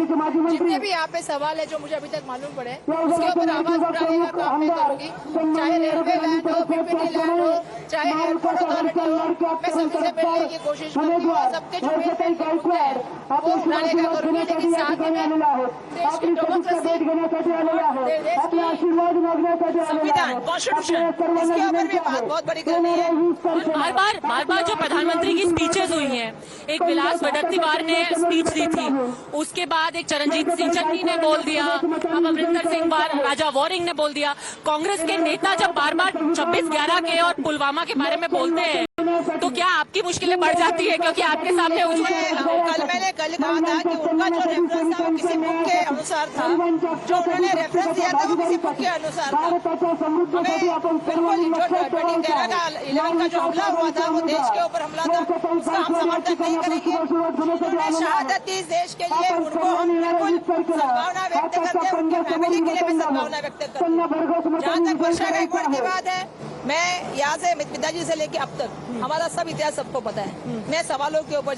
जितने भी यहाँ पे सवाल है जो मुझे अभी तक मालूम पड़े उसके ऊपर आवाज उठाने का काम मैं करूंगी, चाहे रेलवे लैंड हो, पीपीटी लैंड हो, चाहे एयरपोर्ट अथॉरिटी हो, मैं सबसे मिलने की कोशिश करूंगी और सबके जो है वो उठाने का करूंगी। लेकिन साथ में देश की डेमोक्रेसी, संविधान, कॉन्स्टिट्यूशन, इसके ऊपर भी बात बहुत बड़ी करनी है। बार बार जो प्रधानमंत्री की स्पीचेस हुई हैं, एक विलास वडेट्टीवार ने स्पीच दी थी, उसके बाद एक चरणजीत सिंह चन्नी ने बोल दिया, अब अमरिंदर सिंह राजा वॉरिंग ने बोल दिया। कांग्रेस के नेता जब बार 26/11 के और पुलवामा के बारे में बोलते हैं तो क्या आपकी मुश्किलें बढ़ जाती है क्योंकि आपके सामने कल मैंने कहा था कि उनका जो रेफरेंस था वो किसी बुक के अनुसार था, जो उन्होंने रेफरेंस दिया था वो किसी बुक के अनुसार था। हमें बिल्कुल जो 2011 का जो हमला हुआ था वो देश के ऊपर हमला था, उसका हम समर्थन नहीं करेंगे। उन्होंने शहादत दी इस देश के लिए, उनको हम बिल्कुल सद्भावना व्यक्त करते हैं, उनकी फैमिली के लिए भी सद्भावना व्यक्त करते हैं। जहाँ तक वर्षा गायकवाड़ की बात है, मैं यहाँ से पिताजी से लेके अब तक हमारा सब इतिहास सबको पता है। मैं सवालों के ऊपर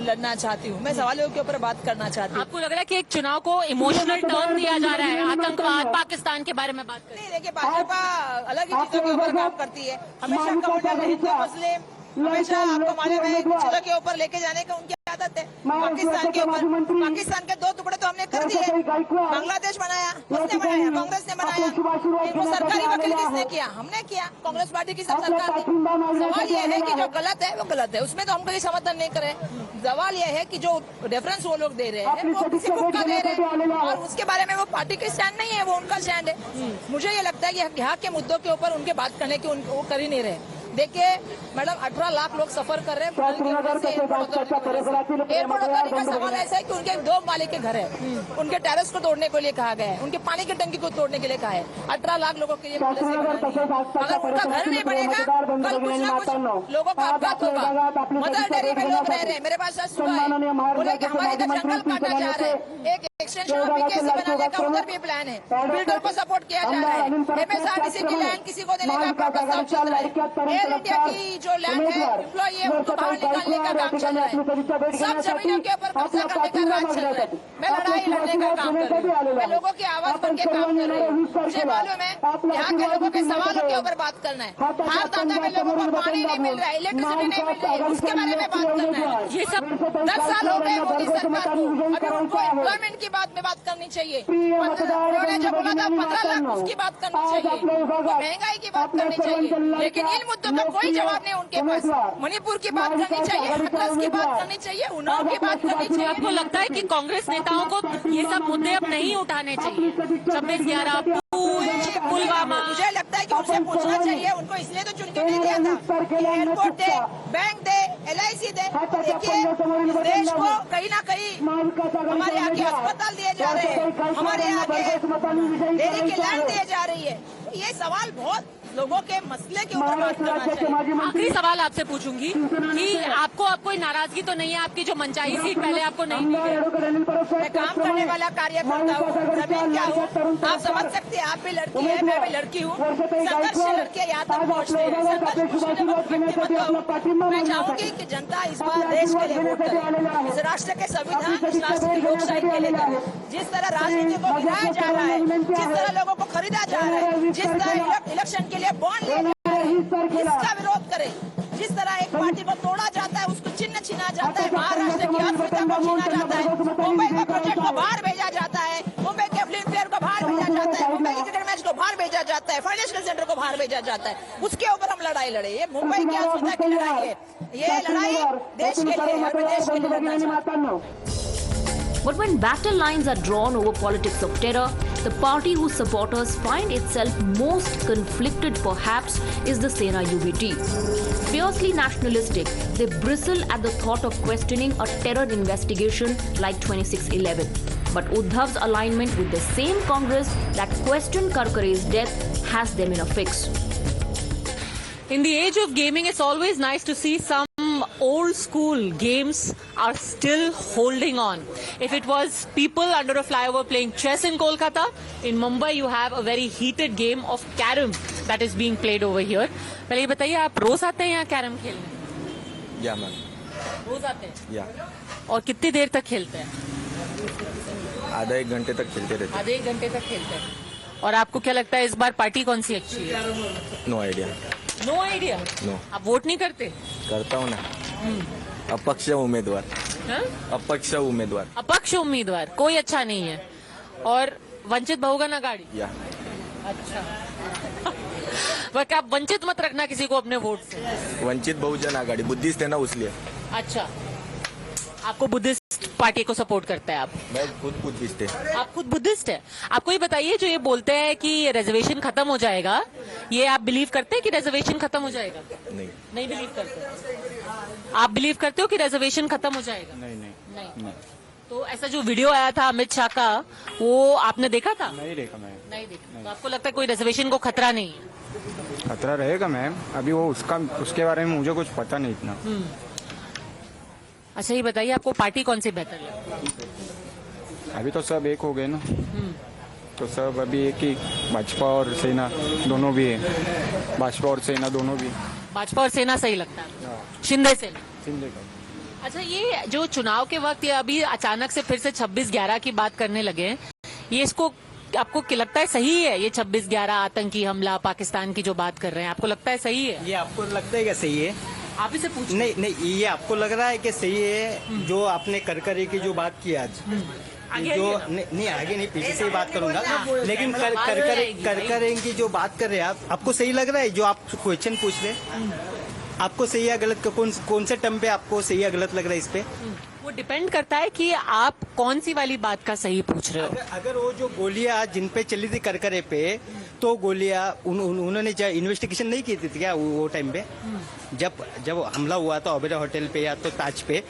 लड़ना चाहती हूँ, मैं सवालों के ऊपर बात करना चाहती हूँ। आपको लग रहा है कि एक चुनाव को इमोशनल टर्न दिया जा रहा है, आतंकवाद, पाकिस्तान के बारे में बात करें? नहीं, देखिए भाजपा अलग ही चीजों के ऊपर काम करती है। हमेशा कम्युनल, हिंदू मुस्लिम, हमेशा आपको मालूम है चीजों के ऊपर लेके जाने का उनकी आदत है। पाकिस्तान के ऊपर, पाकिस्तान के 2 टुकड़े तो हमने कर दिए। बांग्लादेश बनाया, उसने बनाया, कांग्रेस ने बनाया। इनको सरकारी वकील किसने किया? हमने किया, कांग्रेस पार्टी की सब सरकार थी। सवाल यह है कि जो गलत है वो गलत है, उसमें तो हम कहीं समर्थन नहीं करें। सवाल यह है कि जो रेफरेंस वो लोग दे रहे हैं वो किसी बुक का दे रहे हैं और उसके बारे में वो पार्टी के स्टैंड नहीं है, वो उनका स्टैंड है। मुझे ये लगता है कि यहाँ के मुद्दों के ऊपर उनके बात करने की वो कर ही नहीं रहे। देखिए मैडम, 18 लाख लोग सफर कर रहे हैं। एयरपोर्ट अथॉरिटी का सवाल ऐसा है कि उनके 2 मालिक के घर है, उनके टेरेस को तोड़ने के लिए कहा गया है, उनके पानी की टंकी को तोड़ने के लिए कहा है। 18 लाख लोगों के लिए अगर उनका घर नहीं बनेगा, कल कुछ ना कुछ लोगों का अपघात होगा। मदर डेयरी में लोग रह रहे हैं, मेरे पास सुना है, बोले कि हमारे इधर जंगल काटा जा रहा है, एक एक्सटेंशन ऑफ बीकेसी बनाने का उधर भी प्लान है, बिल्डर को सपोर्ट किया जा रहा है, MSRDC की लैंड किसी को देने का प्रस्ताव चल रहा है, एयर इंडिया की जो लैंड है एम्प्लॉई है उनको बाहर निकालने का काम चल रहा है, सब जमीनों के ऊपर कब्जा करने का राज चल रहा है। मैं लड़ाई लड़ने का काम कर रही हूँ, मैं लोगों की आवाज बन के काम कर रही हूँ। मुझे मालूम है यहाँ के लोगों के सवालों के ऊपर बात करना है। हर दादा में लोगों को पानी नहीं मिल रहा है, इलेक्ट्रिसिटी नहीं मिल रही है, उसके बारे में बात करना है। ये सब 10 साल हो गए मोदी सरकार को, अभी उनको एम्प्लॉयमेंट की बात में बात करनी चाहिए। उन्होंने जो बोला था 15 लाख, उसकी बात करनी चाहिए, महंगाई की बात करनी चाहिए, लेकिन इन मुद्दों का कोई जवाब नहीं उनके पास। मणिपुर की बात करनी चाहिए, हाथरस की बात करनी चाहिए, उन्नाव की बात करनी चाहिए। आपको लगता है कि कांग्रेस नेताओं को ये सब मुद्दे अब नहीं उठाने चाहिए? 26/11 पुलवामा, मुझे लगता है कि उनसे पूछना चाहिए, उनको इसलिए तो चुन के नहीं दिया था। एयरपोर्ट दे, बैंक दे, LIC दे। देखिए देश को कहीं ना कहीं हमारे यहाँ के अस्पताल दिए जा रहे हैं, हमारे यहाँ के डेयरी की लैंड दिए जा रही है। ये सवाल बहुत लोगों के मसले के ऊपर बात करना चाहिए। आखिरी सवाल आपसे पूछूंगी कि आपको अब कोई नाराजगी तो नहीं है आपकी जो मनचाही सीट पहले आपको नहीं मिली? मैं काम करने वाला कार्यकर्ता हूँ, जमीन क्या हूँ आप समझ सकते हैं। आप भी लड़की है, मैं भी लड़की हूँ, संघर्ष से लड़के यहाँ तक पहुँचते हैं। मैं चाहूंगी कि जनता इस बार देश के लिए वोट करे, इस राष्ट्र के संविधान, इस राष्ट्र की लोकशाही के लिए करे। जिस तरह राजनीति को गिराया जा रहा है, जिस तरह लोगों को खरीदा जा रहा है, जिस तरह इलेक्शन के लिए बॉन्ड ले जा रहे हैं, इसका विरोध करें। जिस तरह एक पार्टी को तोड़ा जाता है, उसको चिन्ह छीना जाता है, महाराष्ट्र की अस्मिता को छीना जाता है, मुंबई के प्रोजेक्ट को बाहर भेजा जाता है, मुंबई के फिल्म फेयर को बाहर भेजा जाता है, मुंबई के क्रिकेट मैच को बाहर भेजा जाता है, फाइनेंशियल सेंटर को बाहर भेजा जाता है, उसके ऊपर हम लड़ाई लड़े। ये मुंबई की अस्मिता की लड़ाई है, ये लड़ाई देश के लिए, हर देश के लिए लड़ना चाहते हैं। But when battle lines are drawn over politics of terror, the party whose supporters find itself most conflicted perhaps is the Sena UBT. Fiercely nationalistic, they bristle at the thought of questioning a terror investigation like 26/11. But Uddhav's alignment with the same Congress that questioned Karkare's death has them in a fix. In the age of gaming, it's always nice to see some old school games are still holding on. If it was people under a flyover playing chess in Kolkata, in Mumbai you have a very heated game of carom that is being played over here. पहले ये बताइए, आप रोज आते हैं यहाँ carrom खेलने? या ma'am, रोज आते हैं? या। और कितनी देर तक खेलते हैं? आधा 1 घंटे तक खेलते रहते हैं। आधे 1 घंटे तक खेलते हैं। और आपको क्या लगता है इस बार पार्टी कौन सी अच्छी है? No idea. No idea? No. आप वोट नहीं करते? करता हूँ ना। अपक्ष उम्मीदवार। अपक्ष उम्मीदवार। अपक्ष उम्मीदवार कोई अच्छा नहीं है। और वंचित बहुगण आघाड़ी? या। अच्छा। वह आप वंचित मत रखना किसी को अपने वोट से। वंचित बहुजन आघाड़ी बुद्धिस्ट है ना, उसलिए। अच्छा, आपको बुद्धिस्ट पार्टी को सपोर्ट करते हैं आप? मैं खुद बुद्धिस्ट है। आप खुद बुद्धिस्ट है। आपको ये बताइए, जो ये बोलते हैं कि रिजर्वेशन खत्म हो जाएगा, ये आप बिलीव करते हैं कि रिजर्वेशन खत्म हो जाएगा? नहीं बिलीव करते। आप बिलीव करते हो कि रिजर्वेशन खत्म हो जाएगा? नहीं। तो ऐसा जो वीडियो आया था अमित शाह का, वो आपने देखा था? नहीं देखा मैम। नहीं देखा। तो आपको लगता है कोई रिजर्वेशन को खतरा नहीं है? खतरा रहेगा मैम, अभी वो उसके बारे में मुझे कुछ पता नहीं इतना। अच्छा, ये बताइए आपको पार्टी कौन सी बेहतर लगती है? अभी तो सब एक हो गए ना, तो सब अभी एक ही, भाजपा और सेना दोनों भी है। भाजपा और सेना दोनों भी। भाजपा और सेना सही लगता है? शिंदे सेना? शिंदे का। अच्छा, ये जो चुनाव के वक्त ये अभी अचानक से फिर से 26/11 की बात करने लगे, ये इसको आपको क्या लगता है सही है? ये 26/11 आतंकी हमला पाकिस्तान की जो बात कर रहे हैं, आपको लगता है सही है? ये आपको लगता है क्या सही है? आप ही से पूछ। नहीं, ये आपको लग रहा है कि सही है जो आपने करकरे की जो बात की आज? आगे जो नहीं आगे नहीं, पीछे से ही बात करूंगा, लेकिन करकरे की जो बात कर रहे हैं आप, आपको सही लग रहा है? जो आप क्वेश्चन पूछ रहे हैं, आपको सही या गलत? कौन से टर्म पे आपको सही या गलत लग रहा है इस पे? वो डिपेंड करता है कि आप कौन सी वाली बात का सही पूछ रहे हो। अगर वो जो गोलियां जिन पे चली थी करकरे पे, तो गोलियां उन्होंने इन्वेस्टिगेशन नहीं की थी क्या वो टाइम पे? जब हमला हुआ था ओबेरॉय होटल पे या तो ताज पे,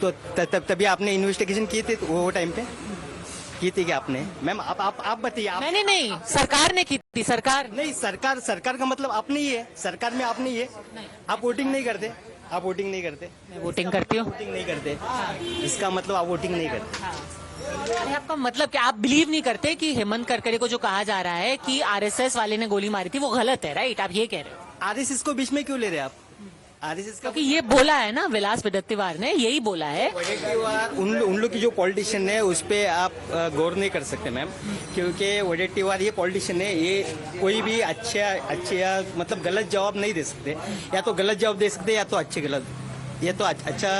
तो तभी आपने इन्वेस्टिगेशन की थी वो टाइम पे? की थी क्या आपने? मैम आप बताइए। मैंने नहीं, सरकार ने की थी। सरकार नहीं, सरकार का मतलब आप नहीं है, सरकार में आप नहीं है। आप वोटिंग नहीं करते? आप वोटिंग नहीं करते? मैं वोटिंग करती हूँ। वोटिंग नहीं करते, इसका मतलब आप वोटिंग नहीं करते। अरे आपका मतलब कि आप बिलीव नहीं करते कि हेमंत करकरे को जो कहा जा रहा है कि आरएसएस वाले ने गोली मारी थी, वो गलत है, राइट? आप ये कह रहे हो? आरएसएस को बीच में क्यों ले रहे हैं आप? आरएसएस का क्योंकि ये बोला है ना, विलास विदत्तीवार ने यही बोला है। उन लोग की जो पॉलिटिशियन है उस पे आप गौर नहीं कर सकते मैम, क्योंकि वडेट्टीवार ये पॉलिटिशियन है, ये कोई भी अच्छा मतलब गलत जवाब नहीं दे सकते। या तो गलत जवाब दे सकते या तो या तो अच्छा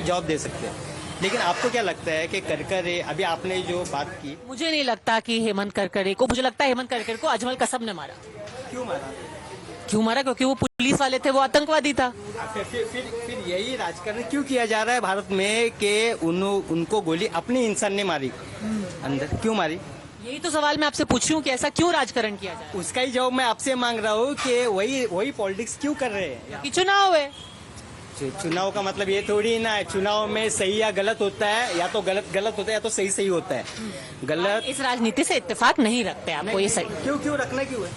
जवाब दे सकते हैं। लेकिन आपको क्या लगता है कि करकरे, अभी आपने जो बात की? मुझे नहीं लगता कि हेमंत करकरे को, मुझे लगता है हेमंत करकरे को अजमल कसम ने मारा। क्यों मारा? क्योंकि वो पुलिस वाले थे, वो आतंकवादी था। फिर यही राजकारण क्यों किया जा रहा है भारत में कि उनको गोली अपने इंसान ने मारी अंदर? क्यों मारी? यही तो सवाल मैं आपसे पूछ रही हूँ कि ऐसा क्यों राजकारण किया जा रहा है? उसका ही जवाब मैं आपसे मांग रहा हूँ कि वही पॉलिटिक्स क्यों कर रहे हैं? कि चुनाव है। चुनाव का मतलब ये थोड़ी ना है, चुनाव में सही या गलत होता है, या तो गलत होता है या तो सही होता है। गलत इस राजनीति से इत्तेफाक नहीं रखते आपको? ये सही क्यों रखना क्यों है?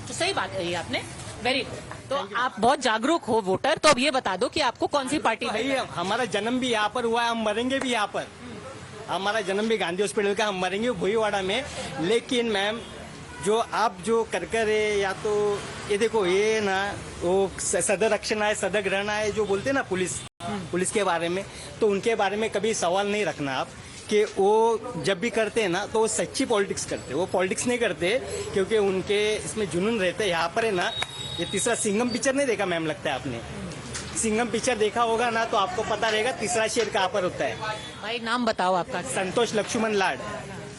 तो सही बात कही आपने, वेरी गुड। तो आप बहुत जागरूक हो वोटर, तो अब ये बता दो कि आपको कौन सी पार्टी? हमारा जन्म भी यहाँ पर हुआ है, हम मरेंगे भी यहाँ पर। हमारा जन्म भी गांधी हॉस्पिटल का, हम मरेंगे भोईवाड़ा में। लेकिन मैम जो आप जो करकरे, या तो ये देखो, ये ना वो सदर रक्षण है, सदर ग्रहण है जो बोलते हैं ना पुलिस के बारे में, तो उनके बारे में कभी सवाल नहीं रखना आप कि वो जब भी करते हैं ना तो वो सच्ची पॉलिटिक्स करते हैं। वो पॉलिटिक्स नहीं करते क्योंकि उनके इसमें जुनून रहते हैं। यहाँ पर है ना, ये तीसरा सिंघम पिक्चर नहीं देखा मैम? लगता है आपने सिंघम पिक्चर देखा होगा ना, तो आपको पता रहेगा तीसरा शेर कहाँ पर होता है। भाई नाम बताओ आपका। संतोष लक्ष्मण लाड।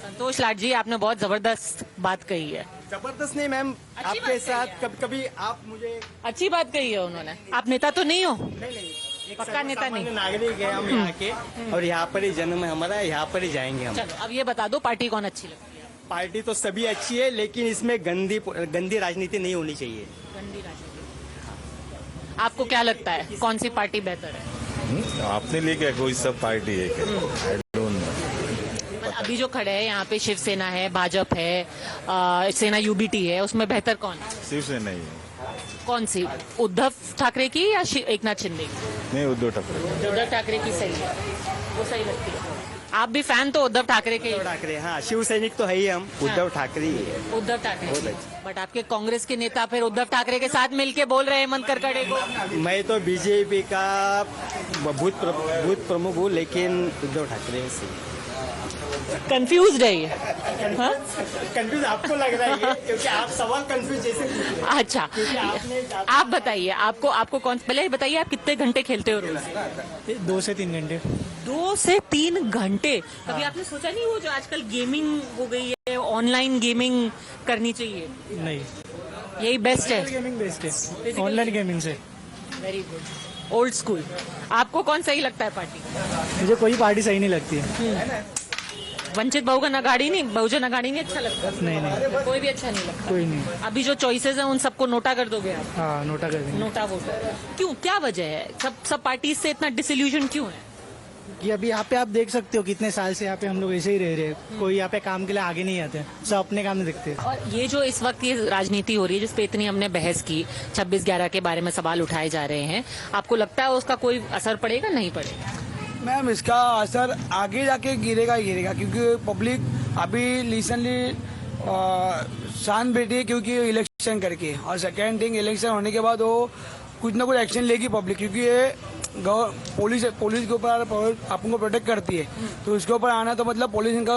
संतोष लाड जी, आपने बहुत जबरदस्त बात कही है। जबरदस्त नहीं मैम, आपके साथ कभी आप मुझे अच्छी बात कही है उन्होंने। आप नेता तो नहीं हो? नहीं, पक्का नेता नहीं। नागरिक है हम यहाँ के, और यहाँ पर ही जन्म है हमारा, यहाँ पर ही जाएंगे हम। चलो अब ये बता दो, पार्टी कौन अच्छी लगती है? पार्टी तो सभी अच्छी है, लेकिन इसमें गंदी राजनीति नहीं होनी चाहिए। गंदी राजनीति। आपको क्या लगता है कौन सी पार्टी बेहतर है? आपने लिए क्या कोई सब पार्टी है क्या? I don't know. अभी जो खड़े हैं यहाँ पे, शिवसेना है, भाजपा है, सेना यूबीटी है, उसमें बेहतर कौन है? शिवसेना ही है। कौन सी? उद्धव ठाकरे की या एकनाथ शिंदे की? नहीं, उद्धव ठाकरे। उद्धव ठाकरे की सही है, वो सही लगती है। आप भी फैन तो उद्धव ठाकरे के? उद्धव ठाकरे, हाँ, शिव सैनिक तो है ही हम। उद्धव ठाकरे ही है। उद्धव ठाकरे। बट आपके कांग्रेस के नेता फिर उद्धव ठाकरे के साथ मिलके बोल रहे हैं हेमंत करकरे को। मैं तो बीजेपी का भूत प्रमुख हूँ, लेकिन उद्धव ठाकरे से कंफ्यूज है ये। कंफ्यूज आपको लग रहा है क्योंकि आप सवाल कंफ्यूज जैसे। अच्छा, आप बताइए, आपको कौन, पहले बताइए आप कितने घंटे खेलते हो रोज? 2 से 3 घंटे। 2 से 3 घंटे? कभी आपने सोचा नहीं वो जो आजकल गेमिंग हो गई है, ऑनलाइन गेमिंग करनी चाहिए? नहीं, यही बेस्ट है। गेमिंग बेस्ट है ऑनलाइन गेमिंग से। Very good, old school. आपको कौन सही लगता है पार्टी? मुझे कोई पार्टी सही नहीं लगती है। वंचित बहुजन अघाड़ी नहीं अच्छा लगता? नहीं, कोई भी अच्छा नहीं लगता। कोई नहीं। अभी जो चॉइसेस हैं उन सबको नोटा कर दोगे आप? हाँ, नोटा कर देंगे। NOTA vote. क्यों, क्या वजह है? सब पार्टी से इतना डिसइल्यूजन क्यों है? कि अभी यहाँ पे आप देख सकते हो कितने साल से यहाँ पे हम लोग ऐसे ही रह रहे हैं, कोई यहाँ पे काम के लिए आगे नहीं आते, सब अपने काम में दिखते हैं। और ये जो इस वक्त ये राजनीति हो रही है जिसपे इतनी हमने बहस की, 26/11 के बारे में सवाल उठाए जा रहे हैं, आपको लगता है उसका कोई असर पड़ेगा, नहीं पड़ेगा? मैम, इसका असर आगे जाके गिरेगा क्योंकि पब्लिक अभी रिसेंटली शांत बैठी है क्योंकि इलेक्शन करके, और सेकेंड थिंग इलेक्शन होने के बाद वो कुछ ना कुछ एक्शन लेगी पब्लिक, क्योंकि ये पुलिस के ऊपर अपन को प्रोटेक्ट करती है, तो उसके ऊपर आना तो मतलब पुलिस इनका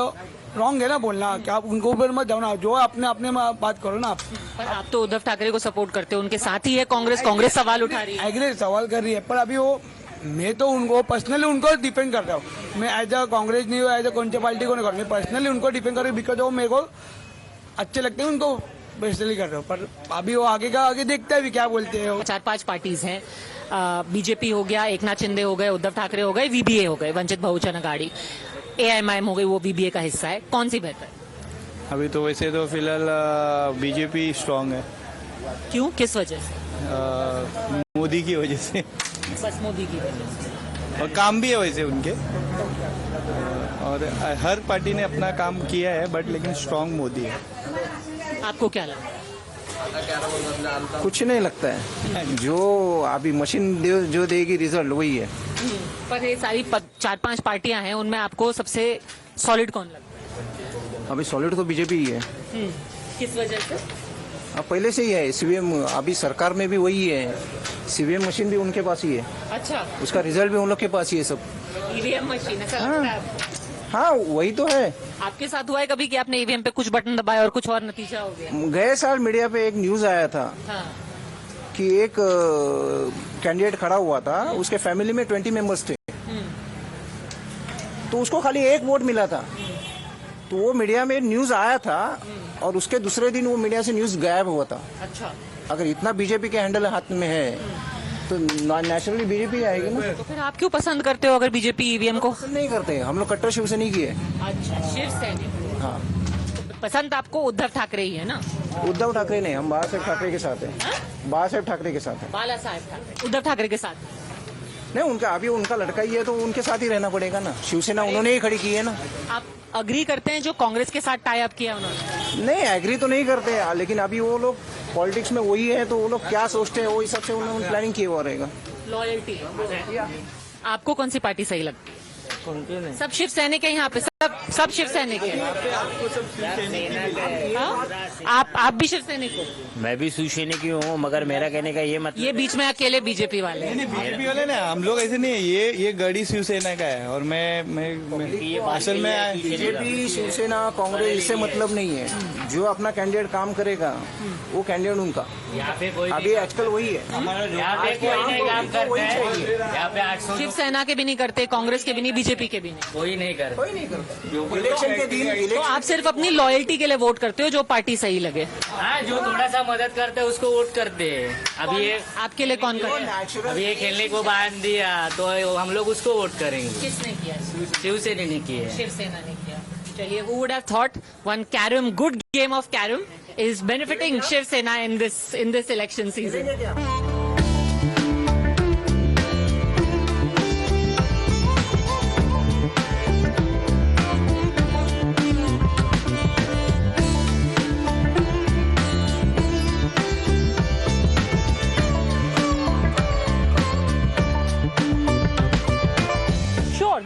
रॉन्ग है ना बोलना कि आप उनको ऊपर मत जाओ ना, जो अपने बात करो ना आप। पर आप तो उद्धव ठाकरे को सपोर्ट करते हो, उनके साथ ही है कांग्रेस सवाल उठा रही है। एग्री सवाल कर रही है, पर अभी वो मैं तो उनको पर्सनली उनको डिपेंड कर रहा हूँ। मैं एज अ कांग्रेस नहीं हूँ, एज अ कौन सी पार्टी को नहीं कर, मैं पर्सनली उनको डिपेंड कर रही हूँ, बिकॉज वो मेरे को अच्छे लगते हैं, उनको पर्सनली कर रहा हूँ। पर अभी वो आगे देखते हैं क्या बोलते हैं। 4-5 पार्टीज हैं, बीजेपी हो गया, एकनाथ शिंदे हो गए, उद्धव ठाकरे हो गए, वीबीए हो गए, वंचित बहुजन अघाड़ी, एआईएमआईएम हो गई, वो वीबीए का हिस्सा है। कौन सी बेहतर? अभी तो वैसे तो फिलहाल बीजेपी स्ट्रांग है। क्यों, किस वजह से? मोदी की वजह से। बस मोदी की वजह से, और काम भी है वैसे उनके, और हर पार्टी ने अपना काम किया है, बट लेकिन स्ट्रांग मोदी है। आपको क्या लगता है? कुछ नहीं लगता है, जो अभी मशीन जो देगी रिजल्ट वही है। पर ये सारी 4-5 पार्टियां हैं, उनमें आपको सबसे सॉलिड कौन लगता है? अभी सॉलिड तो बीजेपी ही है। किस वजह से? अब पहले से ही है, सीवीएम अभी सरकार में भी वही है, सीवीएम मशीन भी उनके पास ही है। अच्छा, उसका रिजल्ट भी उन लोग के पास ही है सब। ईवीएम मशीन ऐसा लगता है आपको? हाँ, वही तो है। आपके साथ हुआ है कभी कि आपने ईवीएम पे कुछ बटन दबाया और कुछ और नतीजा हो गया? गए साल मीडिया पे एक न्यूज आया था कि एक कैंडिडेट खड़ा हुआ था, उसके फैमिली में 20 मेंबर्स थे, तो उसको खाली एक वोट मिला था, तो वो मीडिया में न्यूज आया था और उसके दूसरे दिन वो मीडिया से न्यूज गायब हुआ था। अच्छा, अगर इतना बीजेपी के हैंडल हाथ में है तो नेशनली बीजेपी आएगी ना। तो फिर आप क्यों पसंद करते हो अगर बीजेपी ईवीएम को? नहीं करते, हम लोग कट्टर शिवसैनिक ही है। अच्छा, शिवसैनिक। हाँ, पसंद आपको उद्धव ठाकरे ही है ना? उद्धव ठाकरे नहीं, हम बाला साहेब ठाकरे के साथ हैं। बाला साहेब ठाकरे के साथ है। बाला साहेब ठाकरे उद्धव ठाकरे के साथ नहीं, उनका अभी उनका लड़का ही है तो उनके साथ ही रहना पड़ेगा ना, शिवसेना उन्होंने ही खड़ी की है ना। आप अग्री करते हैं जो कांग्रेस के साथ टाई अप किया उन्होंने? नहीं, एग्री तो नहीं करते, लेकिन अभी वो लोग पॉलिटिक्स में वही है, तो वो लोग क्या सोचते हैं वो हिसाब से उन्होंने प्लानिंग किया हुआ रहेगा। लॉयल्टी। आपको कौन सी पार्टी सही लगती है? सब शिव सैनिक है यहाँ पे, सब शिव सैनिक है। आप भी शिव सैनिक हो? मैं भी शिव सैनिक ही हूँ, मगर मेरा कहने का ये मतलब, ये बीच में अकेले बीजेपी वाले? बीजेपी वाले ना, हम लोग ऐसे नहीं है, ये गढ़ी शिवसेना का है, और मैं असल में बीजेपी शिवसेना कांग्रेस इससे मतलब नहीं है, जो अपना कैंडिडेट काम करेगा वो कैंडिडेट उनका अभी आजकल वही है। शिवसेना के भी नहीं करते, कांग्रेस के भी नहीं, बीजेपी के भी नहीं, कोई नहीं करता। इलेक्शन के दिन तो आप सिर्फ अपनी लॉयल्टी के लिए वोट करते हो, जो पार्टी सही लगे? हाँ, जो थोड़ा सा मदद करते हैं उसको वोट करते हैं। अभी ये आपके लिए कौन करता? अभी ये खेलने को बांध दिया तो हम लोग उसको वोट करेंगे। किसने किया? शिवसेना ने किया। शिवसेना ने किया। चलिए, who would have thought one carom, good game of carom is benefiting Shiv Sena in this election season?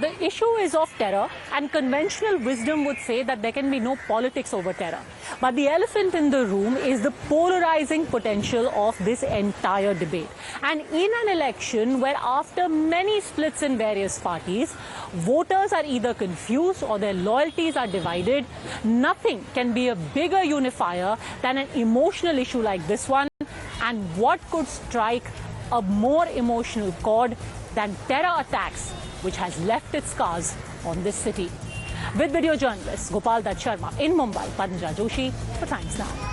The issue is of terror, and conventional wisdom would say that there can be no politics over terror. But the elephant in the room is the polarizing potential of this entire debate. And in an election where after many splits in various parties, voters are either confused or their loyalties are divided, nothing can be a bigger unifier than an emotional issue like this one. And what could strike a more emotional chord than terror attacks, which has left its scars on this city? With video journalist Gopal Dutt Sharma in Mumbai, Padmaja Joshi for Times Now.